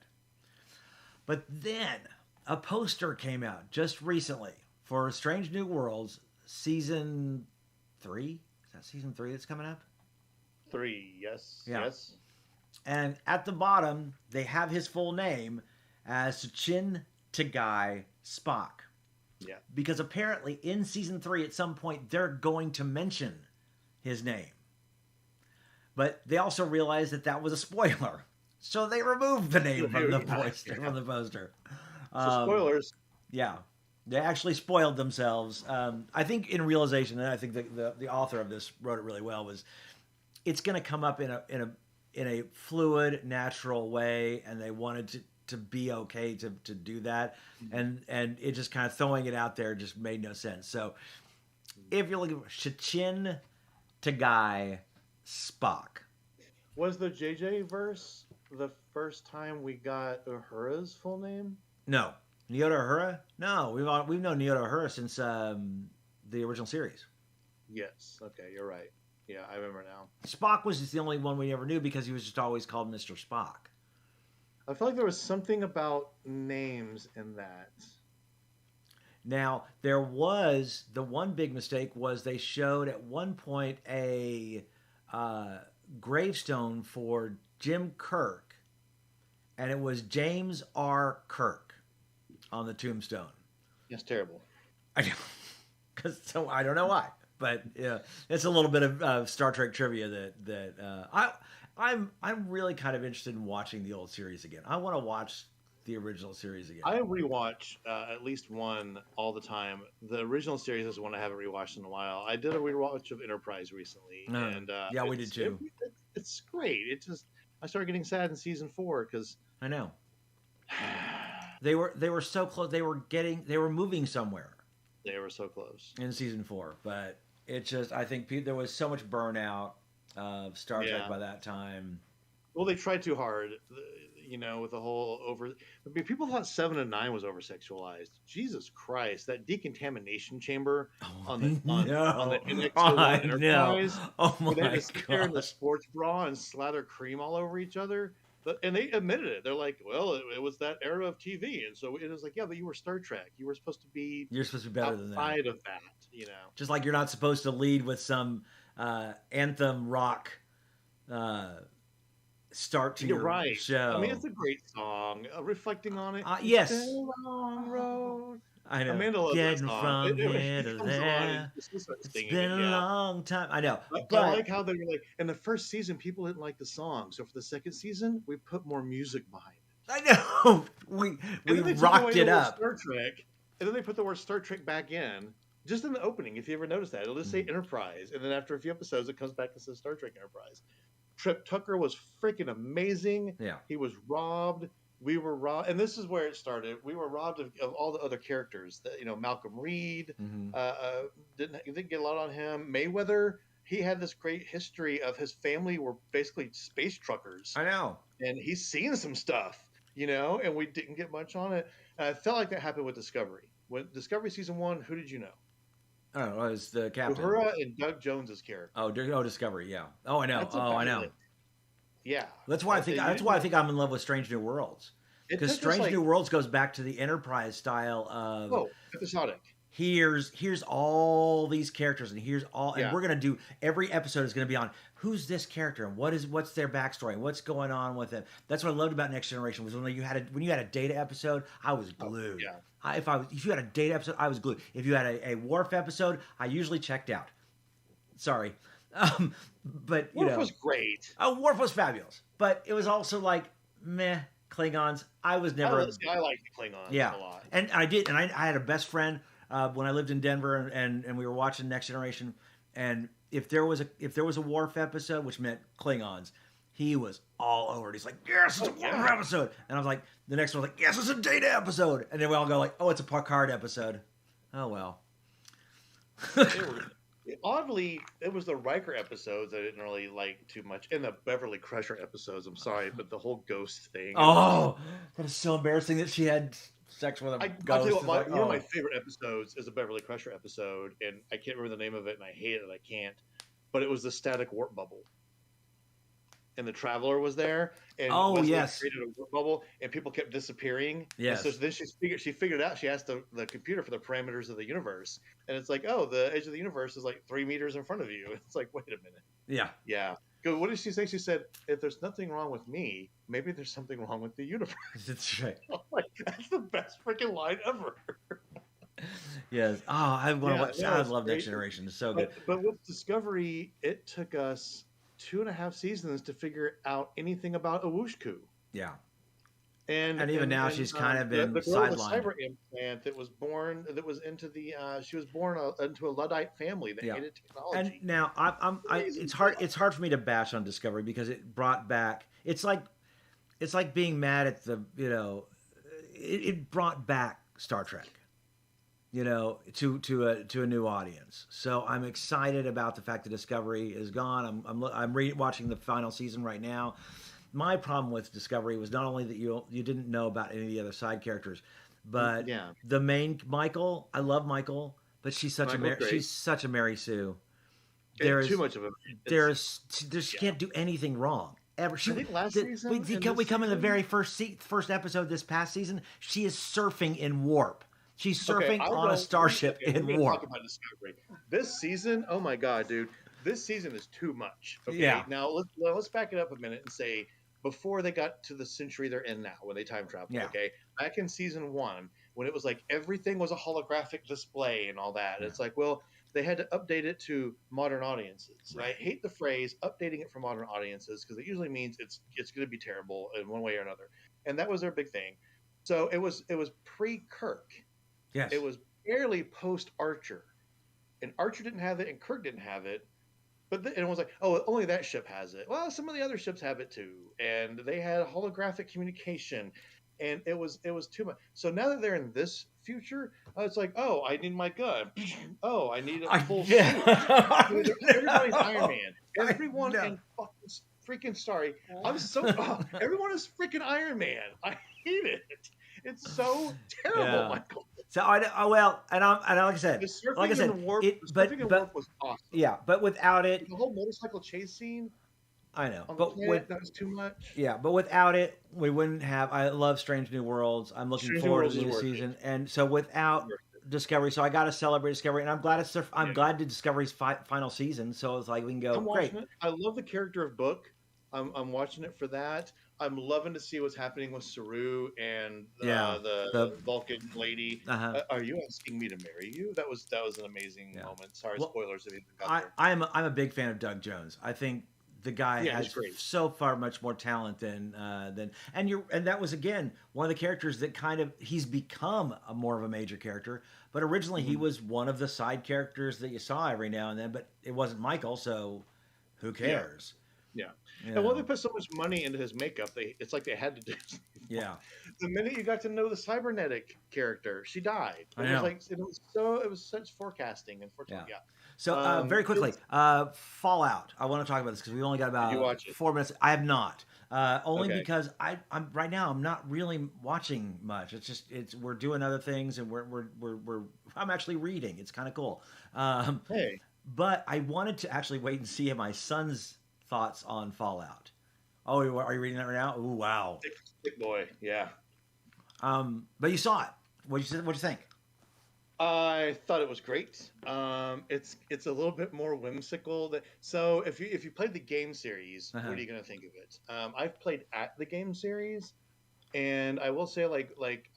But then a poster came out just recently for Strange New Worlds season 3. Is that season 3 that's coming up? 3, yes, Yeah. yes. And at the bottom, they have his full name as Chin Tagai Spock. Yeah. Because apparently in season 3, at some point, they're going to mention his name. But they also realized that was a spoiler. So they removed the name from the poster. So spoilers. Yeah. They actually spoiled themselves. I think in realization, and I think the author of this wrote it really well, was it's going to come up in a fluid, natural way, and they wanted to be okay to do that, and it just kind of throwing it out there just made no sense. So if you're looking for Shichin Tagai Spock, Was the JJ verse the first time we got Uhura's full name? no, Nyota Uhura, no, we've known Nyota Uhura since the original series. Yes. Okay, you're right. Yeah, I remember now. Spock was just the only one we ever knew because he was just always called Mr. Spock. I feel like there was something about names in that. Now, there was the one big mistake was they showed at one point a gravestone for Jim Kirk, and it was James R. Kirk on the tombstone. That's terrible. So I don't know why, but yeah, it's a little bit of Star Trek trivia that I'm really kind of interested in watching the old series again. I want to watch the original series again. I rewatch at least one all the time. The original series is one I haven't rewatched in a while. I did a rewatch of Enterprise recently, and Yeah, we did too. It's great. It just I started getting sad in season 4 because I know they were so close. They were moving somewhere they were so close. in season 4, but it just I think there was so much burnout of Star Trek by that time. Well, they tried too hard, with the whole over. I mean, people thought 7 and 9 was over sexualized. Jesus Christ, that decontamination chamber on the NX-01 Enterprise. Oh my They just sit there in the sports bra and slather cream all over each other. And they admitted it. They're like, well, it was that era of TV, and so it was like, yeah, but you were Star Trek. You were supposed to be. You're supposed to be better than that. Outside of that, Just like you're not supposed to lead with some anthem rock. Start to your show. I mean, it's a great song. Reflecting on it. Yes. It's been a long road. I know. Amanda loves that song. From here to there. It's been a long time. I know. But I like how they were like, in the first season, people didn't like the song. So for the second season, we put more music behind it. I know. We rocked it up. Star Trek, and then they put the word Star Trek back in. Just in the opening, if you ever notice that. It'll just say Enterprise. And then after a few episodes, it comes back and says Star Trek Enterprise. Trip Tucker was freaking amazing. Yeah. He was robbed. We were robbed. And this is where it started. We were robbed of all the other characters. Malcolm Reed didn't get a lot on him. Mayweather, he had this great history of his family were basically space truckers. I know. And he's seen some stuff, and we didn't get much on it. And I felt like that happened with Discovery. When Discovery Season 1, who did you know? Oh, it was the captain. Uhura and Doug Jones's character. Oh, Discovery, yeah. Oh, I know. I know. Yeah. That's why I think I'm in love with Strange New Worlds. Because Strange New Worlds goes back to the Enterprise style of episodic. Here's all these characters, and and we're gonna do every episode is gonna be on who's this character and what's their backstory, what's going on with them. That's what I loved about Next Generation was when you had a Data episode, I was glued. Yeah. If you had a Data episode, I was glued. If you had a Worf episode, I usually checked out. Sorry, but Worf was great. Oh, Worf was fabulous, but it was also like meh. Klingons, I was never. I like the Klingons a lot, and I did, and I had a best friend when I lived in Denver, and we were watching Next Generation, and if there was a Worf episode, which meant Klingons, he was all over it. He's like, yes, it's a Worf episode, and I was like, the next one was like, yes, it's a Data episode, and then we all go like, oh, it's a Picard episode. Oh well. Oddly, it was the Riker episodes I didn't really like too much, and the Beverly Crusher episodes. I'm sorry, but the whole ghost thing. Oh, that is so embarrassing that she had sex with a ghost. I'll tell you what, one of my favorite episodes is a Beverly Crusher episode, and I can't remember the name of it, and I hate it. I can't. But it was the static warp bubble, and the Traveler was there, and Wesley created a warp bubble, and people kept disappearing. Yes. And so then she figured out. She asked the computer for the parameters of the universe, and it's like, oh, the edge of the universe is like 3 meters in front of you. It's like, wait a minute. Yeah. Yeah. What did she say? She said, if there's nothing wrong with me, maybe there's something wrong with the universe. That's right. Like, that's the best freaking line ever. Yes. Oh, I want to watch. I love Next Generation. It's so good. But with Discovery, it took us 2.5 seasons to figure out anything about Awushku. Yeah. And even now, she's kind of been the sidelined. The cyber implant that was born, she was born into a Luddite family that hated technology. And now, it's hard for me to bash on Discovery because it brought back. It's like being mad at it brought back Star Trek. To a new audience. So I'm excited about the fact that Discovery is gone. I'm watching the final season right now. My problem with Discovery was not only that you didn't know about any of the other side characters, but the main Michael. I love Michael, but she's such a Mary Sue. There's too much of a. She can't do anything wrong. Ever. I think last season. We come in the very first episode this past season. She is surfing in warp. She's surfing on a starship in warp. Talk about Discovery. This season, oh my god, dude! This season is too much. Okay? Yeah. Now let's back it up a minute and say before they got to the century they're in now, when they time travel. Yeah. Okay, back in season 1, when it was like everything was a holographic display and all that, it's like, well, they had to update it to modern audiences. Right. I hate the phrase updating it for modern audiences because it usually means it's going to be terrible in one way or another, and that was their big thing. So it was pre-Kirk. Yes. It was barely post-Archer, and Archer didn't have it, and Kirk didn't have it. But and it was like, oh, only that ship has it. Well, some of the other ships have it too, and they had holographic communication, and it was too much. So now that they're in this future, it's like, oh, I need my gun. Oh, I need a full suit. Everybody's Iron Man. Everyone in freaking sorry, I'm so everyone is freaking Iron Man. I hate it. It's so terrible, Michael. So well, and like I said, The surfing and warp, warp was awesome. Yeah, but without it, the whole motorcycle chase scene. I know, but that was too much. Yeah, but without it, we wouldn't have. I love Strange New Worlds. I'm looking forward to the new season, and so without Discovery, so I got to celebrate Discovery, and I'm glad I'm glad to Discovery's final season. So it's like we can go. I'm watching it. I love the character of Book. I'm watching it for that. I'm loving to see what's happening with Saru and the Vulcan lady. Are you asking me to marry you? That was an amazing moment. Sorry, spoilers if you got there. I'm a big fan of Doug Jones. I think the guy has so far much more talent than and that was again one of the characters that he's become more of a major character. But originally he was one of the side characters that you saw every now and then. But it wasn't Michael, so who cares? Yeah. And they put so much money into his makeup, it's like they had to do something. Yeah. The minute you got to know the cybernetic character, she died. It was such forecasting, unfortunately. Yeah. So very quickly, Fallout. I want to talk about this because we only got about 4 minutes. I have not. Only because I'm right now I'm not really watching much. It's just we're doing other things and I'm actually reading. It's kind of cool. But I wanted to actually wait and see my son's thoughts on Fallout. Oh, are you reading that right now? Ooh, wow. Big boy, yeah. But you saw it. What'd you think? I thought it was great. It's a little bit more whimsical. So if you played the game series, what are you going to think of it? I've played at the game series, and I will say like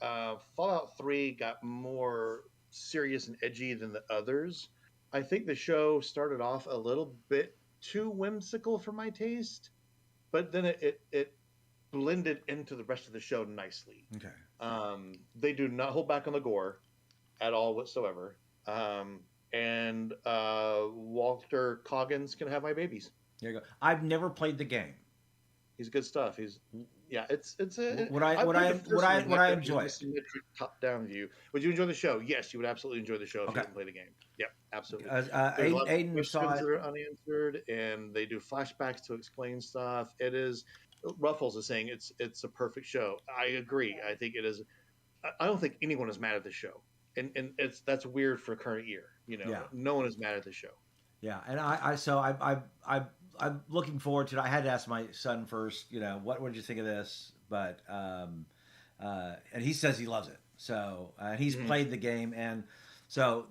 Fallout 3 got more serious and edgy than the others. I think the show started off a little bit too whimsical for my taste, but then it blended into the rest of the show nicely. Okay. They do not hold back on the gore at all whatsoever. And Walter Coggins can have my babies. There you go. I've never played the game. He's good stuff. It's a would I enjoy it? Top down view. Would you enjoy the show? Yes, you would absolutely enjoy the show if you didn't play the game. Yep, absolutely. Aiden saw it. That are unanswered, and they do flashbacks to explain stuff. It is. Ruffles is saying it's a perfect show. I agree. I think it is. I don't think anyone is mad at the show, and that's weird for current year. No one is mad at the show. Yeah, and I'm looking forward to it. I had to ask my son first, what did you think of this? But and he says he loves it. So he's played the game, and so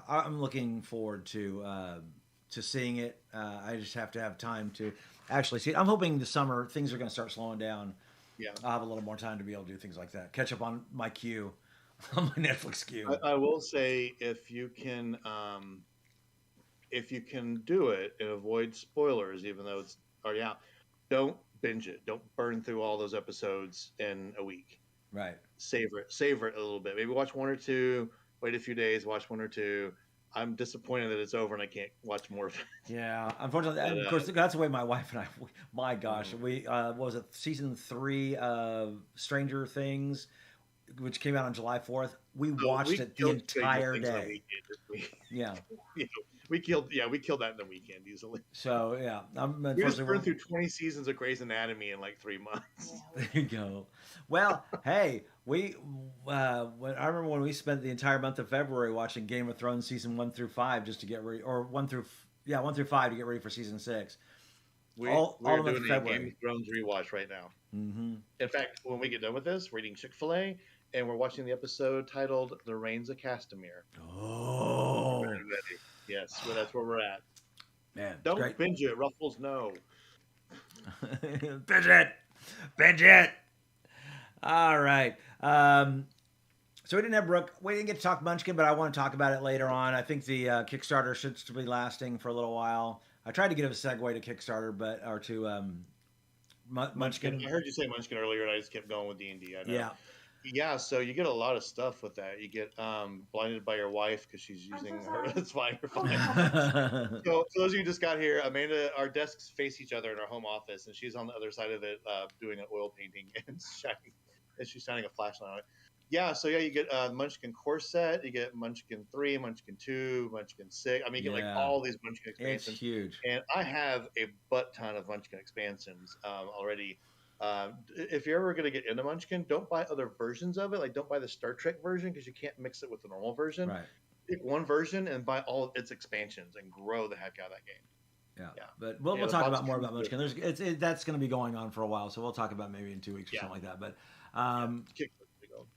I'm looking forward to seeing it. I just have to have time to actually see it. I'm hoping the summer things are going to start slowing down. Yeah, I'll have a little more time to be able to do things like that. Catch up on my queue, on my Netflix queue. I will say if you can do it and avoid spoilers, even though it's already out, don't binge it. Don't burn through all those episodes in a week. Right. Savor it a little bit. Maybe watch one or two, wait a few days, watch one or two. I'm disappointed that it's over and I can't watch more of it. Yeah, unfortunately, and of course, that's the way my wife and I. My gosh, we what was it season 3 of Stranger Things, which came out on July 4th. We watched it the entire day. Yeah. We killed that in the weekend easily. So yeah, we just burned through 20 seasons of Grey's Anatomy in like 3 months. There you go. Well, hey, I remember when we spent the entire month of February watching Game of Thrones season 1 through 5 just to get ready, or 1 through 5 to get ready for season 6. We're doing a Game of Thrones rewatch right now. Mm-hmm. In fact, when we get done with this, we're eating Chick-fil-A and we're watching the episode titled "The Reigns of Castamere." Oh. Yes, well, that's where we're at. Man, don't binge it. Ruffles, no. Binge it. All right. So we didn't have Brook. We didn't get to talk Munchkin, but I want to talk about it later on. I think the Kickstarter should still be lasting for a little while. I tried to get a segue to Kickstarter, to Munchkin. I heard you say Munchkin earlier, and I just kept going with D&D. I know. Yeah. Yeah, so you get a lot of stuff with that. You get blinded by your wife because she's I'm so using her. sorry. That's fine. You're Oh fine. gosh. So for those of you who just got here, Amanda, our desks face each other in our home office, and she's on the other side of it doing an oil painting and she's shining a flashlight on it. Yeah, so yeah, you get Munchkin core set, you get Munchkin 3, Munchkin 2, Munchkin 6. I mean, you get like Yeah, all these Munchkin it's expansions. huge. And I have a butt ton of Munchkin expansions already. If you're ever going to get into Munchkin, don't buy other versions of it. Like, don't buy the Star Trek version because you can't mix it with the normal version. Right. Pick one version and buy all of its expansions and grow the heck out of that game. Yeah. Yeah. But we'll Yeah, the talk box about more comes about with Munchkin. That's going to be going on for a while, so we'll talk about maybe in 2 weeks or yeah, something like that. But yeah.